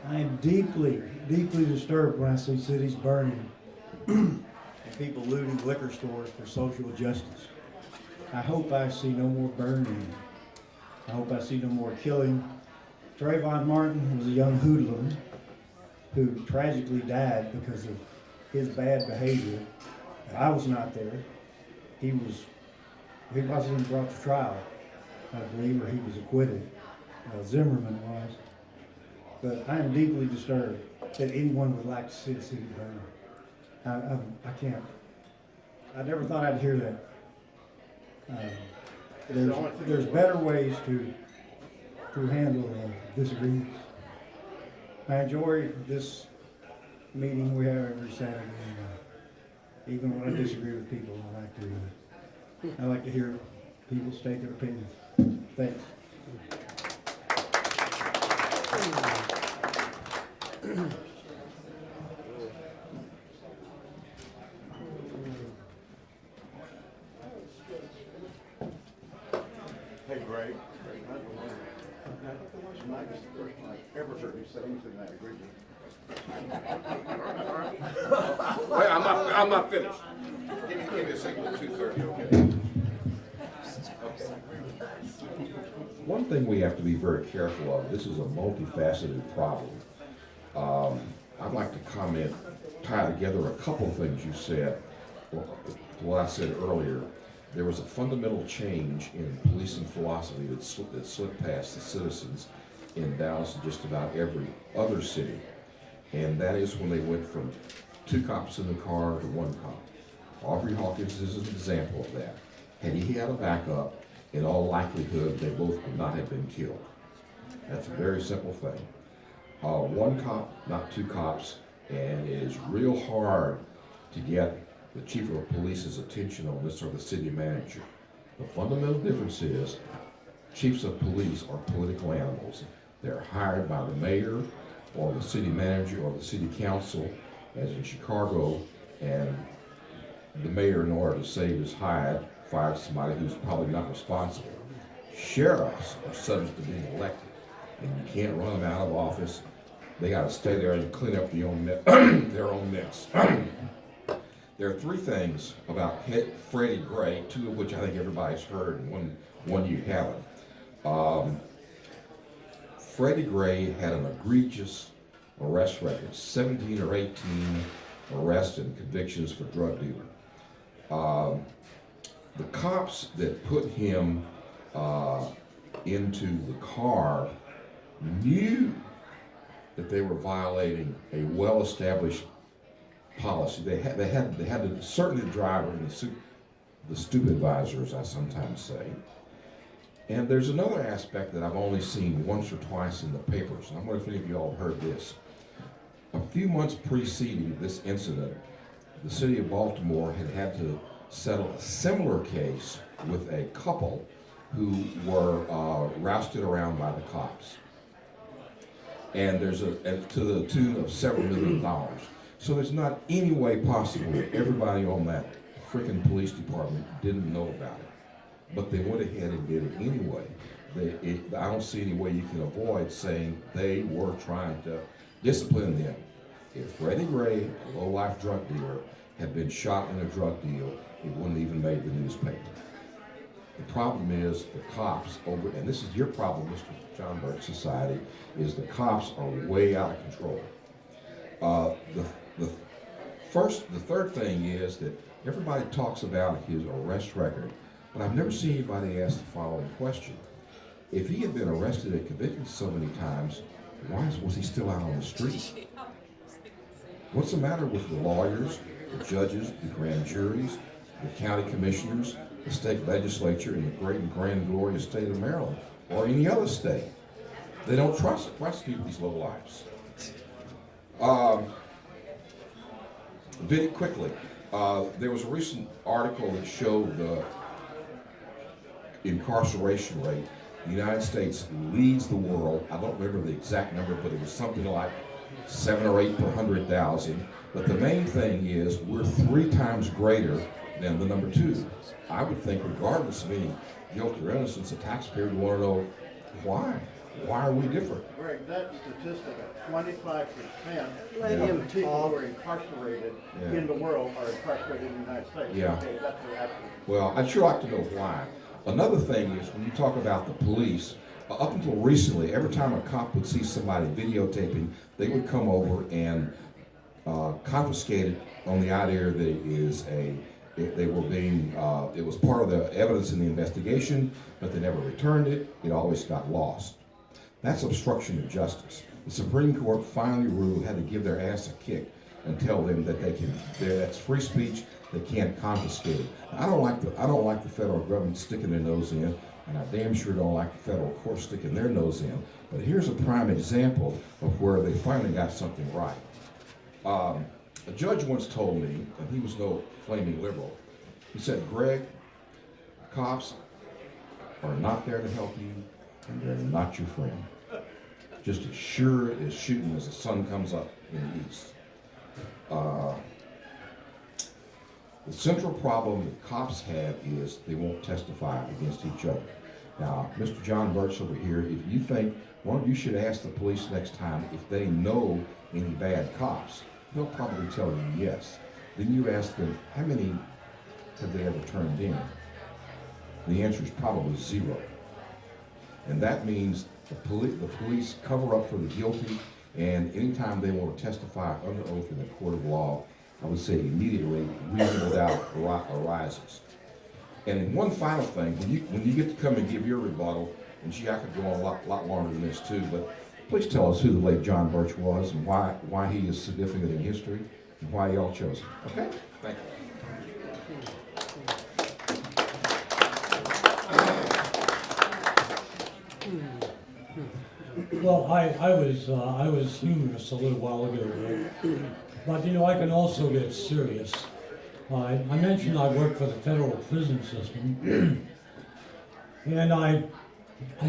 I am deeply, deeply disturbed when I see cities burning and people looting liquor stores for social justice. I hope I see no more burning. I hope I see no more killing. Trayvon Martin was a young hoodlum who tragically died because of his bad behavior. I was not there. He wasn't even brought to trial, I believe, or he was acquitted. Zimmerman was. But I am deeply disturbed that anyone would like to see the city burn. I can't. I never thought I'd hear that. There's better ways to handle disagreements. I enjoy this meeting we have every Saturday. Even when I disagree with people, I like to hear people state their opinions. Thanks. Hey, Greg. Tonight is the first time I've ever heard you say anything I agree with. Wait, I'm not finished. Give me a second, 2:30, okay? One thing we have to be very careful of, this is a multifaceted problem. I'd like to tie together a couple of things you said, what I said earlier. There was a fundamental change in policing philosophy that slipped past the citizens in Dallas and just about every other city. And that is when they went from 2 cops in the car to 1 cop. Aubrey Hawkins is an example of that. Had he had a backup, in all likelihood, they both would not have been killed. That's a very simple thing. 1 cop, not 2 cops, and it is real hard to get the chief of police's attention on this or the city manager. The fundamental difference is chiefs of police are political animals. They're hired by the mayor or the city manager or the city council, as in Chicago, and the mayor, in order to save his hide, fired somebody who's probably not responsible. Sheriffs are subject to being elected, and you can't run them out of office. They got to stay there and clean up their own mess. There are 3 things about Freddie Gray, 2 of which I think everybody's heard, and one you haven't. Freddie Gray had an egregious arrest record, 17 or 18 arrests and convictions for drug dealer. The cops that put him into the car knew that they were violating a well-established policy. They had to, certainly the driver and the supervisor, as I sometimes say. And there's another aspect that I've only seen once or twice in the papers, and I'm wondering if any of you all heard this. A few months preceding this incident, the city of Baltimore had to settle a similar case with a couple who were rousted around by the cops. And to the tune of several $1 million. So there's not any way possible that everybody on that freaking police department didn't know about it. But they went ahead and did it anyway. I don't see any way you can avoid saying they were trying to discipline them. If Freddie Gray, a low-life drug dealer, had been shot in a drug deal, it wouldn't even made the newspaper. The problem is the cops and this is your problem, Mr. John Burke Society, is the cops are way out of control. The third thing is that everybody talks about his arrest record, but I've never seen anybody ask the following question. If he had been arrested and convicted so many times, why was he still out on the street? What's the matter with the lawyers, the judges, the grand juries, the county commissioners, the state legislature in the great and grand glorious state of Maryland, or any other state? They don't prosecute these low lives. Very quickly, there was a recent article that showed the incarceration rate. The United States leads the world. I don't remember the exact number, but it was something like 7 or 8 per 100,000. But the main thing is we're 3 times greater than the number 2. I would think, regardless of any guilt or innocence, the taxpayer would want to know why. Why are we different? Greg, that statistic of 25% Let of him the people talk. who are incarcerated Yeah. in the world are incarcerated in the United States. Yeah. Okay, that's the absolute. Well, I'd sure like to know why. Another thing is when you talk about the police, Up until recently, every time a cop would see somebody videotaping, they would come over and confiscate it on the idea that they were being, it was part of the evidence in the investigation, but they never returned it. It always got lost. That's obstruction of justice. The Supreme Court finally ruled had to give their ass a kick and tell them that that's free speech. They can't confiscate it. I don't like the federal government sticking their nose in, and I damn sure don't like the federal court sticking their nose in. But here's a prime example of where they finally got something right. A judge once told me, and he was no flaming liberal, he said, Greg, cops are not there to help you, and they're not your friend. Just as sure as shooting as the sun comes up in the east. The central problem that cops have is they won't testify against each other. Now, Mr. John Birch over here, if you think, well, you should ask the police next time if they know any bad cops. They'll probably tell you yes. Then you ask them, how many have they ever turned in? The answer is probably 0. And that means the police cover up for the guilty, and anytime they want to testify under oath in a court of law, I would say immediately reasonable doubt arises. And in one final thing, when you get to come and give your rebuttal, and gee, I could go on a lot longer than this too, but please tell us who the late John Birch was and why he is significant in history and why y'all chose him. Okay? Thank you. Well, I was humorous a little while ago, but you know, I can also get serious. I mentioned I work for the federal prison system, and I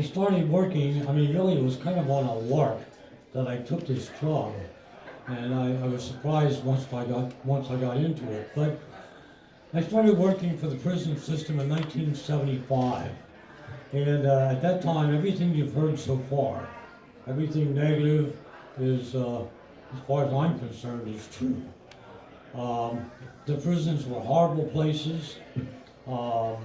started working, I mean, really it was kind of on a lark that I took this job, and I was surprised once I got into it. But I started working for the prison system in 1975, and at that time, everything you've heard so far, everything negative is, as far as I'm concerned, is true. The prisons were horrible places. I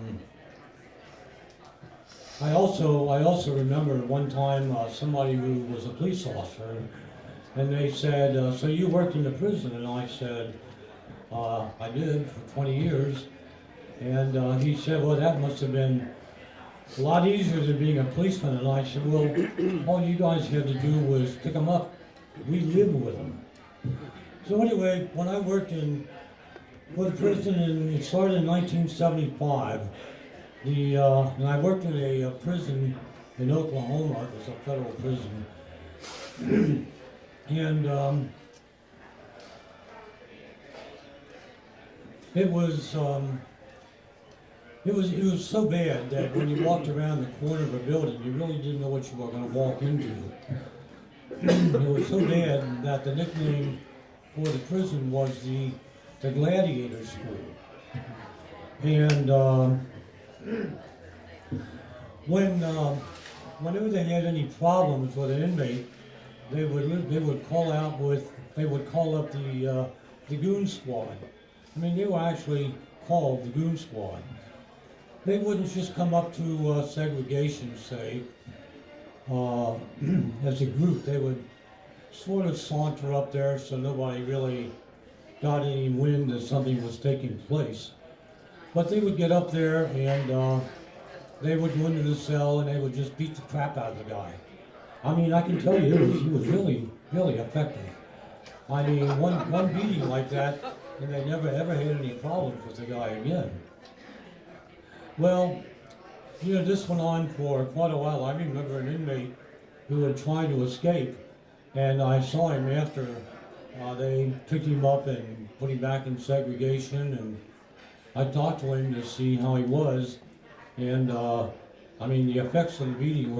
also remember one time somebody who was a police officer, and they said, so you worked in the prison? And I said, I did for 20 years. And he said, well, that must have been a lot easier than being a policeman. And I said, well, all you guys had to do was pick them up. We lived with them. So anyway, when I worked for the prison, it started in 1975. And I worked in a prison in Oklahoma. It was a federal prison, and it was so bad that when you walked around the corner of a building, you really didn't know what you were going to walk into. It was so bad that the nickname for the prison was the Gladiator School. And whenever they had any problems with an inmate, they would call up the goon squad. I mean, they were actually called the goon squad. They wouldn't just come up to segregation, say, as a group. They would sort of saunter up there so nobody really got any wind that something was taking place. But they would get up there and they would go into the cell and they would just beat the crap out of the guy. I mean, I can tell you, he was really, really effective. I mean, one beating like that, and they never ever had any problems with the guy again. Well, you know, this went on for quite a while. I remember an inmate who had tried to escape, and I saw him after they picked him up and put him back in segregation, and I talked to him to see how he was, and I mean, the effects of the beating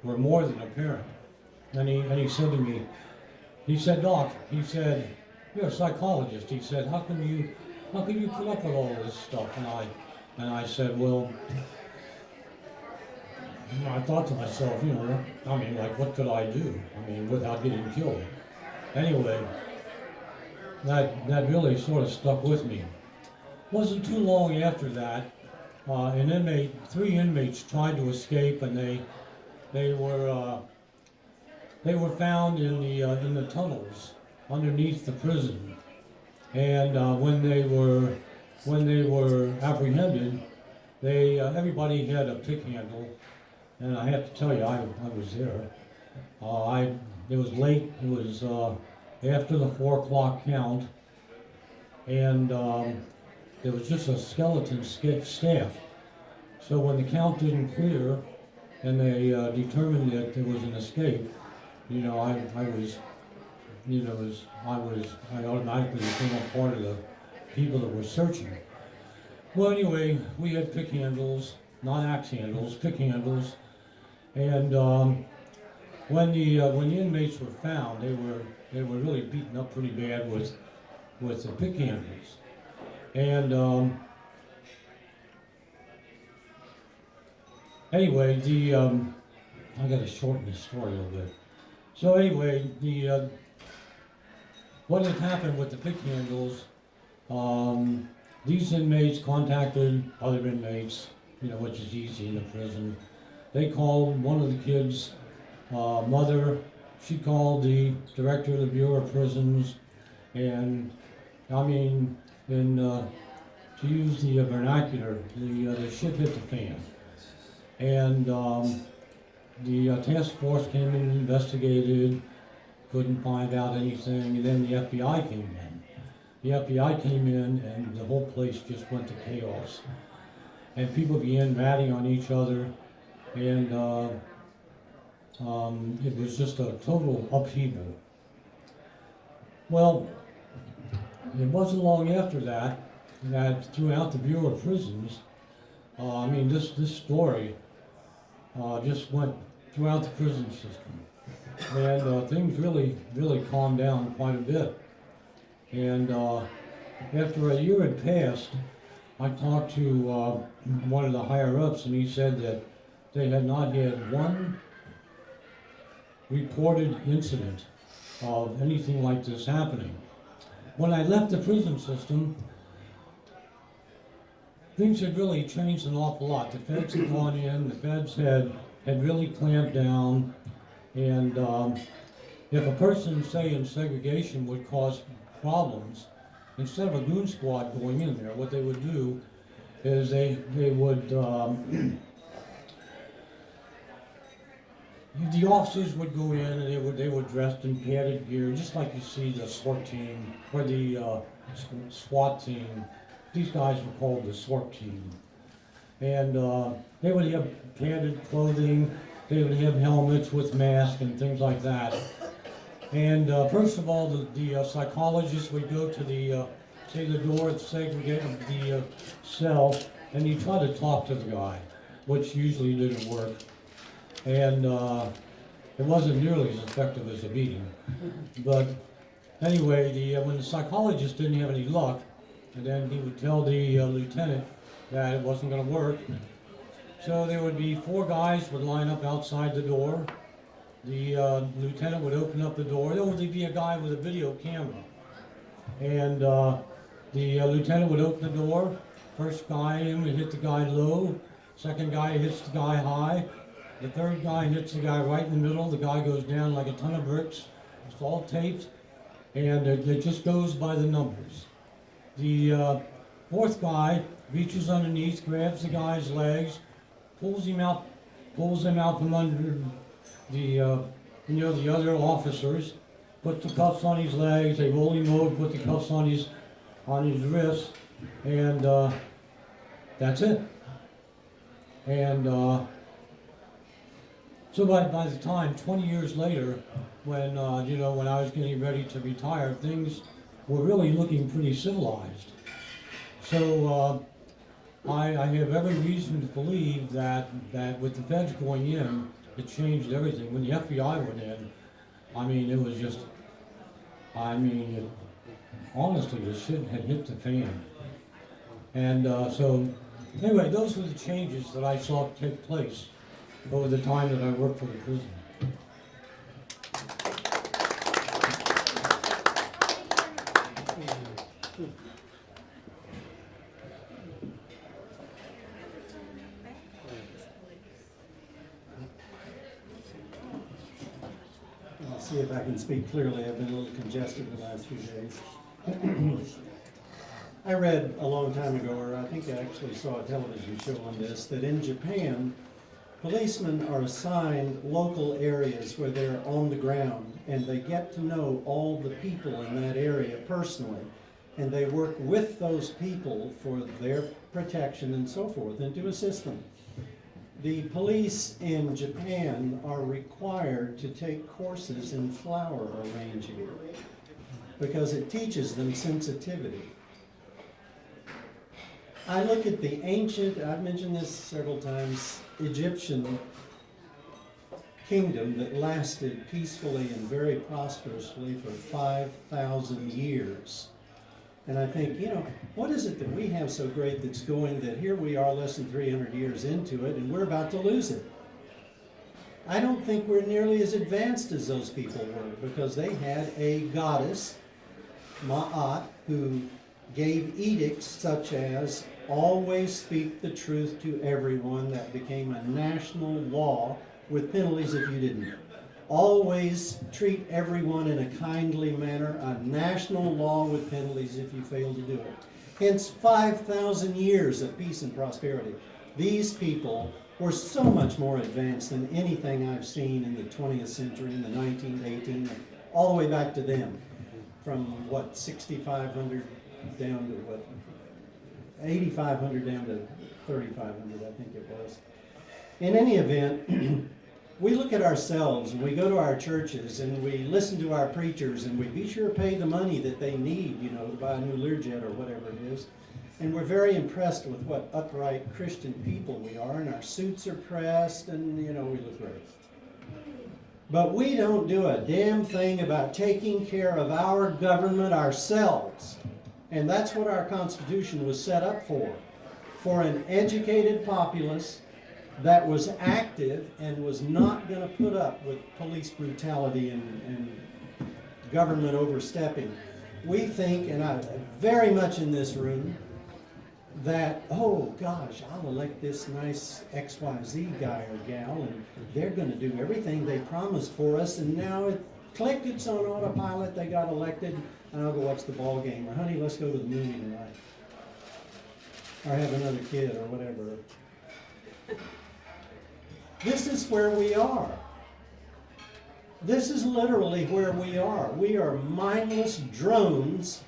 were more than apparent. And he said to me, he said, Doc, he said, you're a psychologist. He said, how can you put up with all this stuff? And I said, well, you know, I thought to myself, you know, I mean, like, what could I do? I mean, without getting killed. Anyway, that really sort of stuck with me. Wasn't too long after that, 3 inmates tried to escape, and they were found in the tunnels underneath the prison, and when they were apprehended, everybody had a pick handle, and I have to tell you, I was there. It was late. It was after the 4 o'clock count, and there was just a skeleton staff. So when the count didn't clear, and they determined that there was an escape, I automatically became a part of the people that were searching. Well, anyway, we had pick handles, not axe handles, pick handles, and when the inmates were found, they were really beaten up pretty bad with the pick handles, and anyway, I got to shorten this story a little bit. So anyway, what had happened with the pick handles? These inmates contacted other inmates, which is easy in a prison. They called one of the kids' mother. She called the director of the Bureau of Prisons, and to use the vernacular, the shit hit the fan. And the task force came in and investigated, couldn't find out anything, and then the FBI came in. The FBI came in, and the whole place just went to chaos. And people began ratting on each other, and it was just a total upheaval. Well, it wasn't long after that throughout the Bureau of Prisons, this story just went throughout the prison system, and things really calmed down quite a bit. And after a year had passed, I talked to one of the higher ups, and he said that they had not had one reported incident of anything like this happening. When I left the prison system, things had really changed an awful lot. The feds had gone in, the feds had really clamped down, and if a person, say, in segregation would cause problems, instead of a goon squad going in there, what they would do is they would, the officers would go in and they were dressed in padded gear, just like you see the SWAT team, or the SWAT team. These guys were called the SWAT team. And they would have padded clothing, they would have helmets with masks and things like that. And first of all, the psychologist would go to the door at the cell, and he'd try to talk to the guy, which usually didn't work. And it wasn't nearly as effective as a beating. But anyway, when the psychologist didn't have any luck, and then he would tell the lieutenant that it wasn't going to work. So there would be 4 guys would line up outside the door. The lieutenant would open up the door. There would be a guy with a video camera. And the lieutenant would open the door. First guy in would hit the guy low. Second guy hits the guy high. The third guy hits the guy right in the middle. The guy goes down like a ton of bricks. It's all taped. And it just goes by the numbers. The 4th guy reaches underneath, grabs the guy's legs, pulls him out from under the other officers, puts the cuffs on his legs, they roll him over, put the cuffs on his wrists, and that's it. And so by the time, 20 years later, when when I was getting ready to retire, things were really looking pretty civilized. So I have every reason to believe that with the feds going in, it changed everything. When the FBI went in, it was just, honestly, the shit had hit the fan. And so, anyway, those were the changes that I saw take place over the time that I worked for the prison. see if I can speak clearly. I've been a little congested the last few days. I read a long time ago, or I think I actually saw a television show on this, that in Japan, policemen are assigned local areas where they're on the ground, and they get to know all the people in that area personally, and they work with those people for their protection and so forth, and to assist them. The police in Japan are required to take courses in flower arranging because it teaches them sensitivity. I look at the ancient, I've mentioned this several times, Egyptian kingdom that lasted peacefully and very prosperously for 5,000 years. And I think, you know, what is it that we have so great that's going that here we are less than 300 years into it and we're about to lose it? I don't think we're nearly as advanced as those people were because they had a goddess, Ma'at, who gave edicts such as always speak the truth to everyone. That became a national law with penalties if you didn't. Always treat everyone in a kindly manner, a national law with penalties if you fail to do it. Hence 5,000 years of peace and prosperity. These people were so much more advanced than anything I've seen in the 20th century, in the 19th, 18th, all the way back to them. From what, 6,500 down to what, 8,500 down to 3,500, I think it was. In any event, we look at ourselves and we go to our churches and we listen to our preachers and we be sure to pay the money that they need, you know, to buy a new Learjet or whatever it is. And we're very impressed with what upright Christian people we are, and our suits are pressed and, you know, we look great. But we don't do a damn thing about taking care of our government ourselves. And that's what our Constitution was set up for an educated populace that was active and was not going to put up with police brutality and government overstepping. We think, and I very much in this room, that, oh gosh, I'll elect this nice XYZ guy or gal, and they're going to do everything they promised for us, and now it clicked, it's on autopilot, they got elected, and I'll go watch the ball game, or honey, let's go to the movie tonight, or have another kid, or whatever. This is where we are. This is literally where we are. We are mindless drones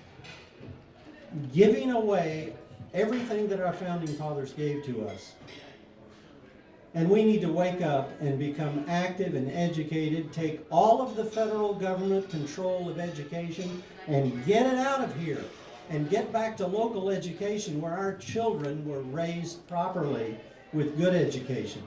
giving away everything that our founding fathers gave to us. And we need to wake up and become active and educated, take all of the federal government control of education and get it out of here and get back to local education where our children were raised properly with good education,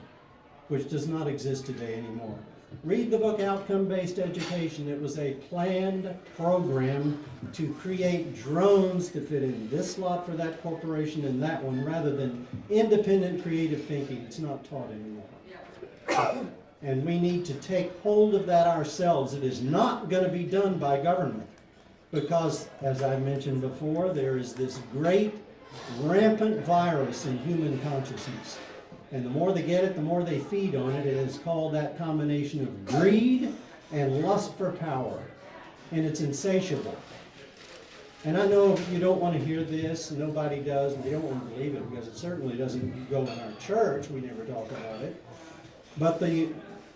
which does not exist today anymore. Read the book Outcome-Based Education. It was a planned program to create drones to fit in this slot for that corporation and that one, rather than independent creative thinking. It's not taught anymore. And we need to take hold of that ourselves. It is not going to be done by government because, as I mentioned before, there is this great rampant virus in human consciousness. And the more they get it, the more they feed on it. It is called that combination of greed and lust for power. And it's insatiable. And I know you don't want to hear this, nobody does, and they don't want to believe it because it certainly doesn't go in our church. We never talk about it. But the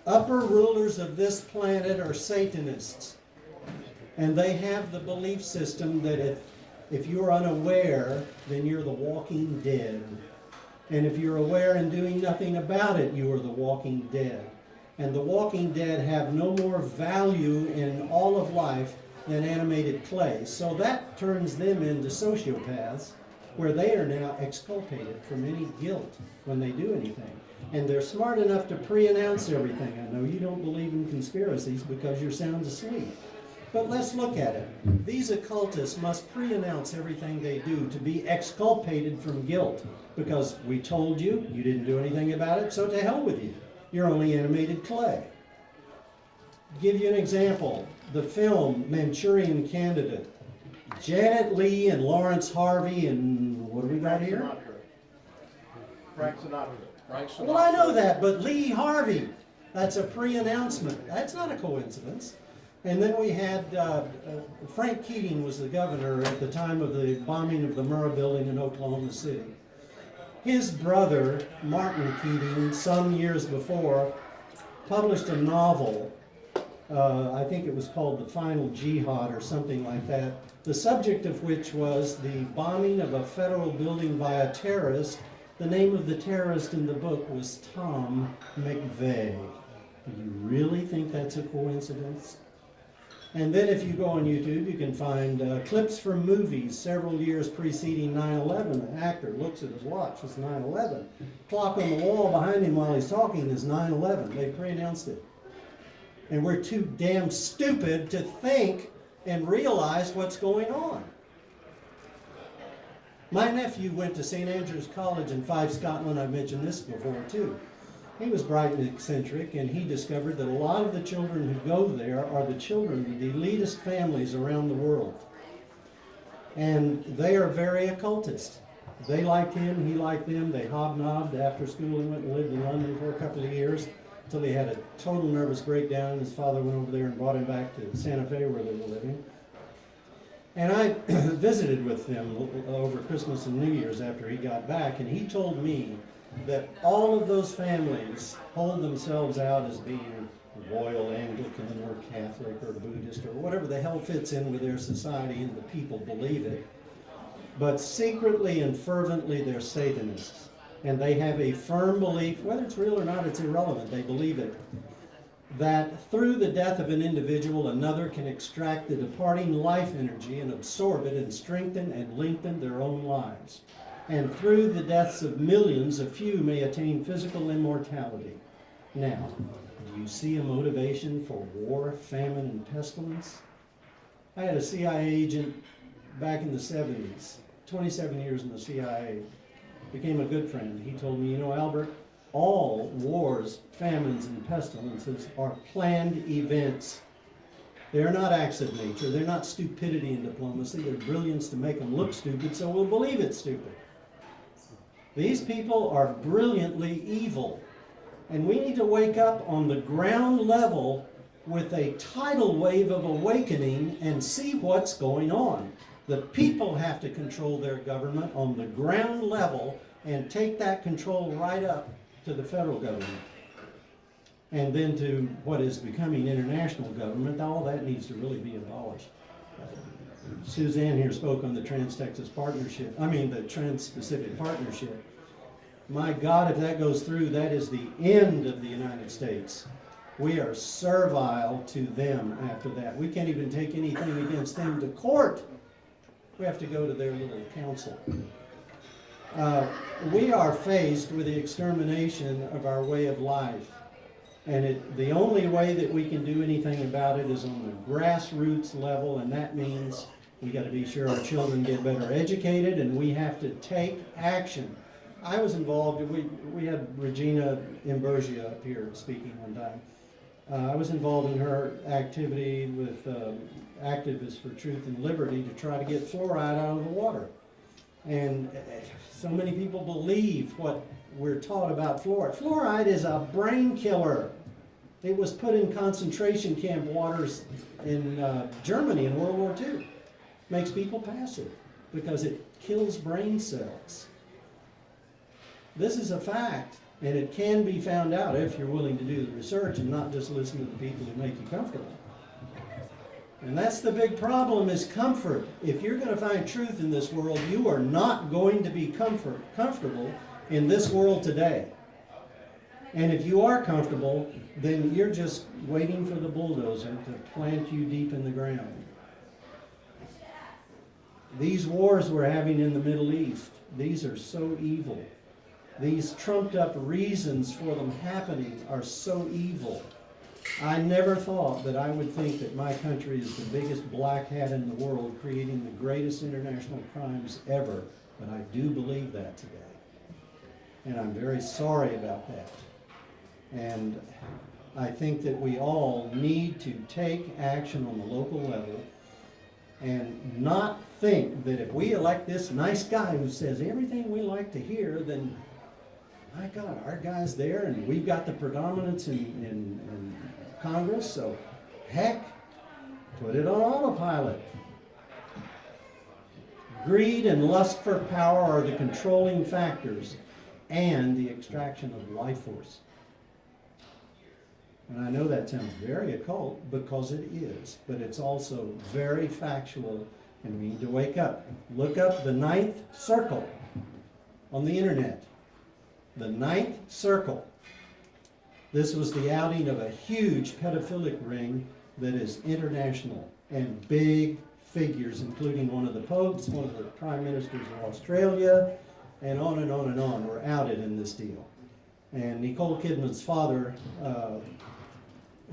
upper rulers of this planet are Satanists. And they have the belief system that if you're unaware, then you're the walking dead. And if you're aware and doing nothing about it, you are the walking dead. And the walking dead have no more value in all of life than animated clay. So that turns them into sociopaths, where they are now exculpated from any guilt when they do anything. And they're smart enough to pre-announce everything. I know you don't believe in conspiracies because you're sound asleep. But let's look at it. These occultists must pre-announce everything they do to be exculpated from guilt. Because we told you, you didn't do anything about it, so to hell with you. You're only animated clay. Give you an example. The film Manchurian Candidate. Janet Leigh and Lawrence Harvey and what do we got here? Frank Sinatra. Well, I know that, but Lee Harvey, that's a pre-announcement. That's not a coincidence. And then we had, Frank Keating was the governor at the time of the bombing of the Murrah building in Oklahoma City. His brother, Martin Keating, some years before, published a novel, I think it was called The Final Jihad or something like that, the subject of which was the bombing of a federal building by a terrorist. The name of the terrorist in the book was Tom McVeigh. Do you really think that's a coincidence? And then if you go on YouTube, you can find clips from movies several years preceding 9/11. The actor looks at his watch, it's 9/11. Clock on the wall behind him while he's talking is 9/11. They pre-announced it. And we're too damn stupid to think and realize what's going on. My nephew went to St. Andrews College in Fife, Scotland. I've mentioned this before too. He was bright and eccentric, and he discovered that a lot of the children who go there are the children of the elitist families around the world. And they are very occultist. They liked him, he liked them. They hobnobbed after school. He went and lived in London for a couple of years until he had a total nervous breakdown. His father went over there and brought him back to Santa Fe where they were living. And I visited with them over Christmas and New Year's after he got back, and he told me that all of those families hold themselves out as being Royal Anglican or Catholic or Buddhist or whatever the hell fits in with their society, and the people believe it. But secretly and fervently they're Satanists. And they have a firm belief, whether it's real or not, it's irrelevant, they believe it, that through the death of an individual, another can extract the departing life energy and absorb it and strengthen and lengthen their own lives. And through the deaths of millions, a few may attain physical immortality. Now, do you see a motivation for war, famine, and pestilence? I had a CIA agent back in the 70s, 27 years in the CIA, became a good friend. He told me, you know, Albert, all wars, famines, and pestilences are planned events. They're not acts of nature. They're not stupidity in diplomacy. They're brilliance to make them look stupid, so we'll believe it's stupid. These people are brilliantly evil, and we need to wake up on the ground level with a tidal wave of awakening and see what's going on. The people have to control their government on the ground level and take that control right up to the federal government. And then to what is becoming international government. All that needs to really be abolished. Suzanne here spoke on the Trans-Texas Partnership, the Trans-Pacific Partnership. My God, if that goes through, that is the end of the United States. We are servile to them after that. We can't even take anything against them to court. We have to go to their little council. We are faced with the extermination of our way of life. And the only way that we can do anything about it is on the grassroots level, and that means we got to be sure our children get better educated, and we have to take action. I was involved, we had Regina Imburgia up here speaking one time. I was involved in her activity with Activists for Truth and Liberty to try to get fluoride out of the water. And so many people believe what we're taught about fluoride. Fluoride is a brain killer. It was put in concentration camp waters in Germany in World War II. Makes people passive because it kills brain cells. This is a fact, and it can be found out if you're willing to do the research and not just listen to the people who make you comfortable. And that's the big problem, is comfort. If you're going to find truth in this world, you are not going to be comfortable in this world today. And if you are comfortable, then you're just waiting for the bulldozer to plant you deep in the ground. These wars we're having in the Middle East, these are so evil. These trumped up reasons for them happening are so evil. I never thought that I would think that my country is the biggest black hat in the world, creating the greatest international crimes ever, but I do believe that today. And I'm very sorry about that. And I think that we all need to take action on the local level and not think that if we elect this nice guy who says everything we like to hear, then my God, our guy's there and we've got the predominance in Congress, so heck, Put it on autopilot. Greed and lust for power are the controlling factors and the extraction of life force. And I know that sounds very occult because it is, but it's also very factual, and we need to wake up. Look up the ninth circle on the internet. The ninth circle. This was the outing of a huge pedophilic ring that is international, and big figures, including one of the popes, one of the prime ministers of Australia, and on and on and on, were outed in this deal. And Nicole Kidman's father,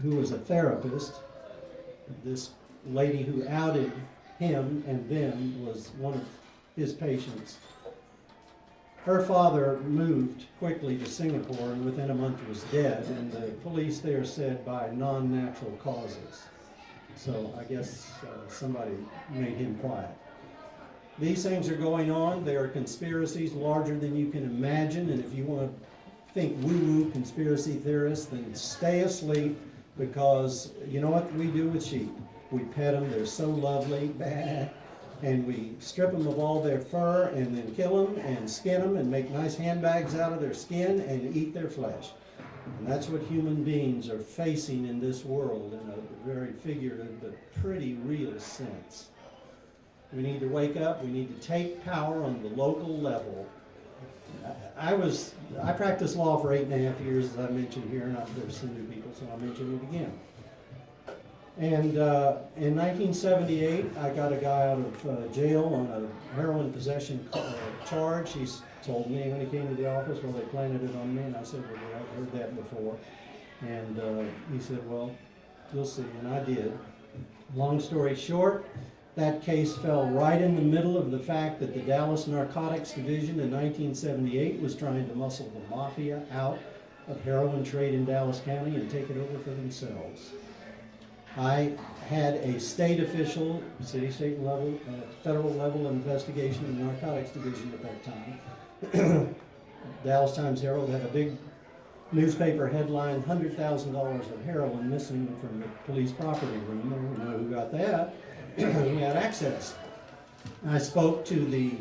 who was a therapist, this lady who outed him and them was one of his patients. Her father moved quickly to Singapore and within a month was dead, and the police there said by non-natural causes. So I guess somebody made him quiet. These things are going on. There are conspiracies larger than you can imagine, and if you want to think woo-woo conspiracy theorists, then stay asleep, because you know what we do with sheep? We pet them, they're so lovely, bah, and we strip them of all their fur and then kill them and skin them and make nice handbags out of their skin and eat their flesh. And that's what human beings are facing in this world in a very figurative but pretty real sense. We need to wake up. We need to take power on the local level. I practiced law for 8.5 years, as I mentioned here, and there's some new people, so I'll mention it again. And in 1978, I got a guy out of jail on a heroin possession charge. He told me when he came to the office, well, they planted it on me, and I said, well, yeah, I've heard that before. And he said, well, you'll see, and I did. Long story short, that case fell right in the middle of the fact that the Dallas Narcotics Division in 1978 was trying to muscle the mafia out of heroin trade in Dallas County and take it over for themselves. I had a state official, city, state level, federal level investigation in the Narcotics Division at that time. Dallas Times-Herald had a big newspaper headline, $100,000 of heroin missing from the police property room. We know who got that. We had access. I spoke to the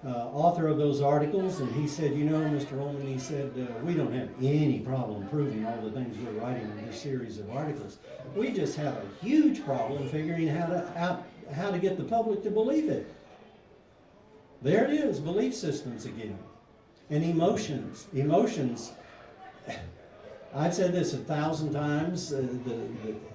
author of those articles, and he said, you know, Mr. Ullman, he said, we don't have any problem proving all the things we're writing in this series of articles. We just have a huge problem figuring how to get the public to believe it. There it is, belief systems again. And emotions. Emotions. I've said this 1,000 times.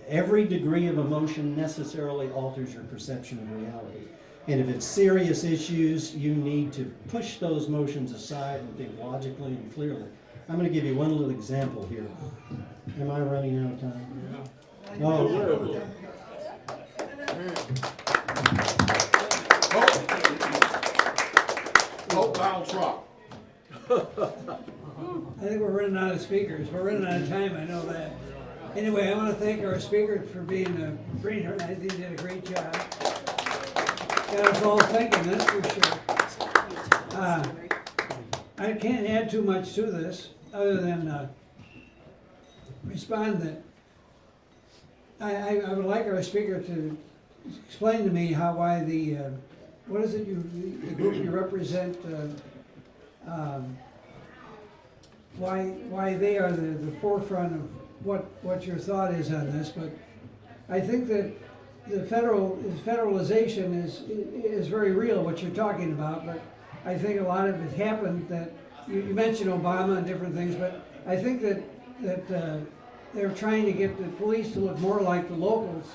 Every degree of emotion necessarily alters your perception of reality. And if it's serious issues, you need to push those emotions aside and think logically and clearly. I'm going to give you one little example here. Am I running out of time? Yeah. Oh. Donald Trump. I think we're running out of speakers. We're running out of time, I know that. Anyway, I want to thank our speaker for being a great, I think he did a great job. Got us all thinking, that's for sure. I can't add too much to this other than respond that I would like our speaker to explain to me why the, what is it the group you represent, why they are the forefront of what your thought is on this. But I think that the federalization is very real, what you're talking about, but I think a lot of it happened that, you mentioned Obama and different things, but I think that they're trying to get the police to look more like the locals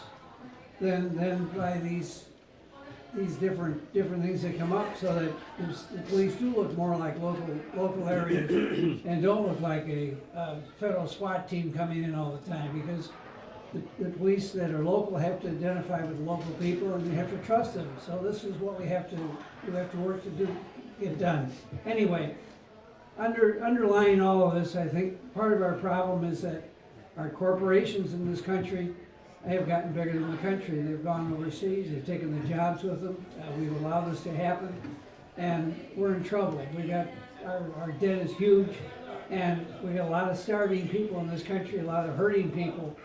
than by these different things that come up, so that the police do look more like local areas and don't look like a federal SWAT team coming in all the time, because the police that are local have to identify with local people and you have to trust them. So this is what we have to work to get done. Anyway, underlying all of this, I think part of our problem is that our corporations in this country have gotten bigger than the country. They've gone overseas, they've taken the jobs with them. We've allowed this to happen, and we're in trouble. We got our debt is huge, and we got a lot of starving people in this country, a lot of hurting people.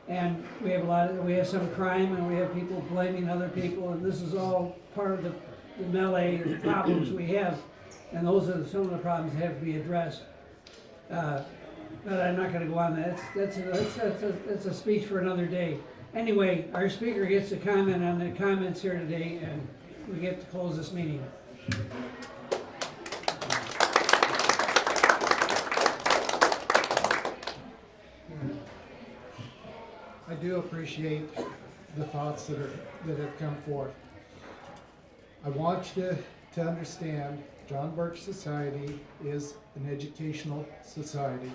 And we have some crime, and we have people blaming other people, and this is all part of the melee of problems we have. And those are some of the problems that have to be addressed. But I'm not gonna go on that. That's a speech for another day. Anyway, our speaker gets to comment on the comments here today, and we get to close this meeting. I do appreciate the thoughts that have come forth. I want you to understand, John Birch Society is an educational society.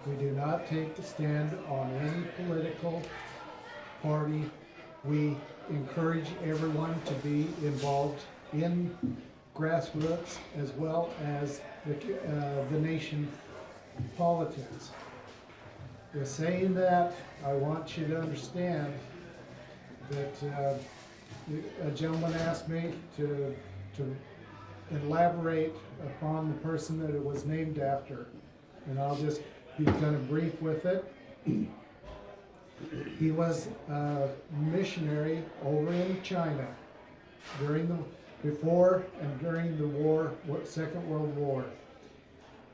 We do not take a stand on any political party. We encourage everyone to be involved in grassroots as well as the nation politics. With saying that, I want you to understand that a gentleman asked me to elaborate upon the person that it was named after, and I'll just be kind of brief with it. He was a missionary over in China before and during the war, Second World War.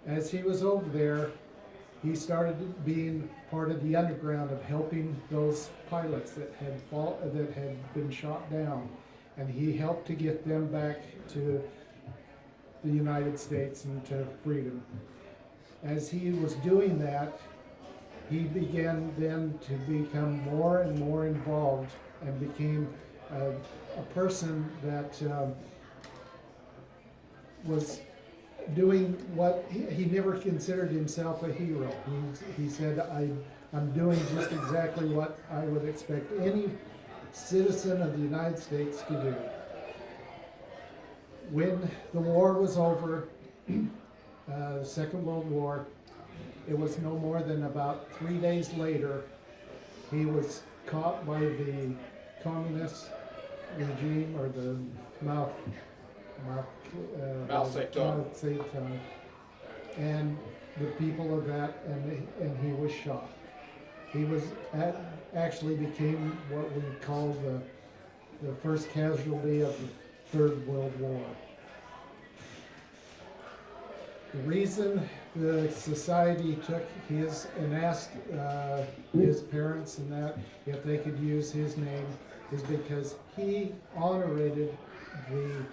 As he was over there, he started being part of the underground of helping those pilots that had been shot down, and he helped to get them back to the United States and to freedom. As he was doing that, he began then to become more and more involved and became a person that was doing what he never considered himself a hero. He said, I'm doing just exactly what I would expect any citizen of the United States to do. When the war was over, the Second World War, it was no more than about 3 days later, he caught by the communist regime, or the Mao Zedong, and the people of that, and he was shot. He actually became what we call the first casualty of the Third World War. The reason the society took and asked his parents and that if they could use his name is because he honored the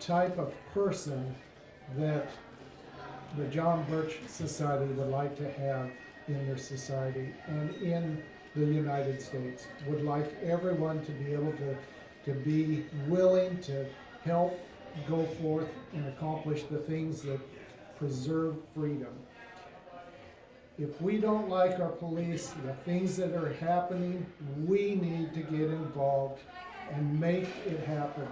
type of person that the John Birch Society would like to have in their society and in the United States. Would like everyone to be able to be willing to help go forth and accomplish the things that preserve freedom. If we don't like our police, the things that are happening, we need to get involved and make it happen.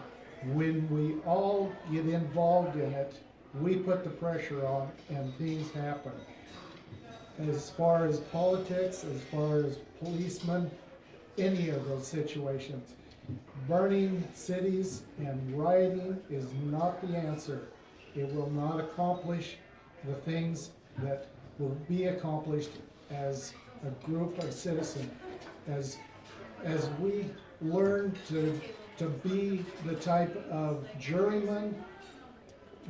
When we all get involved in it, we put the pressure on and things happen. As far as politics, as far as policemen, any of those situations, burning cities and rioting is not the answer. It will not accomplish the things that will be accomplished as a group of citizens. As we learn to be the type of juryman,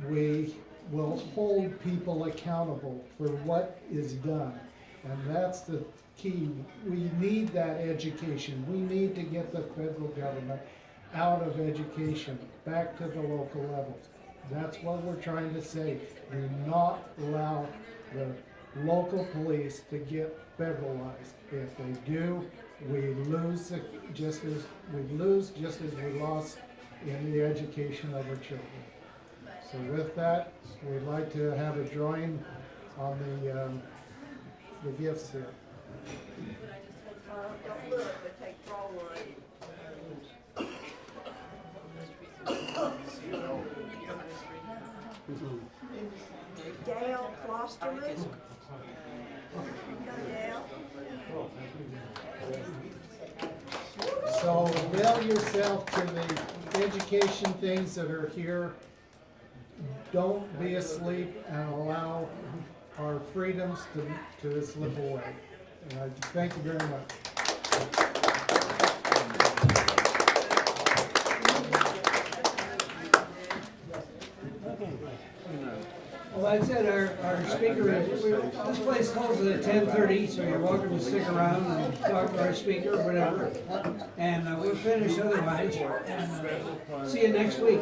we will hold people accountable for what is done. And that's the key. We need that education. We need to get the federal government out of education, back to the local levels. That's what we're trying to say. Do not allow the local police to get federalized. If they do, we lose just as we lost in the education of our children. So with that, we'd like to have a drawing on the gifts here. Don't look, but take draw one. Dale Klosterman. Dale. So avail yourself to the education things that are here. Don't be asleep and allow our freedoms to slip away. And I thank you very much. Well, that's it, our speaker is, this place closes at 10:30, so you're welcome to stick around and talk to our speaker or whatever. And we'll finish otherwise, and see you next week.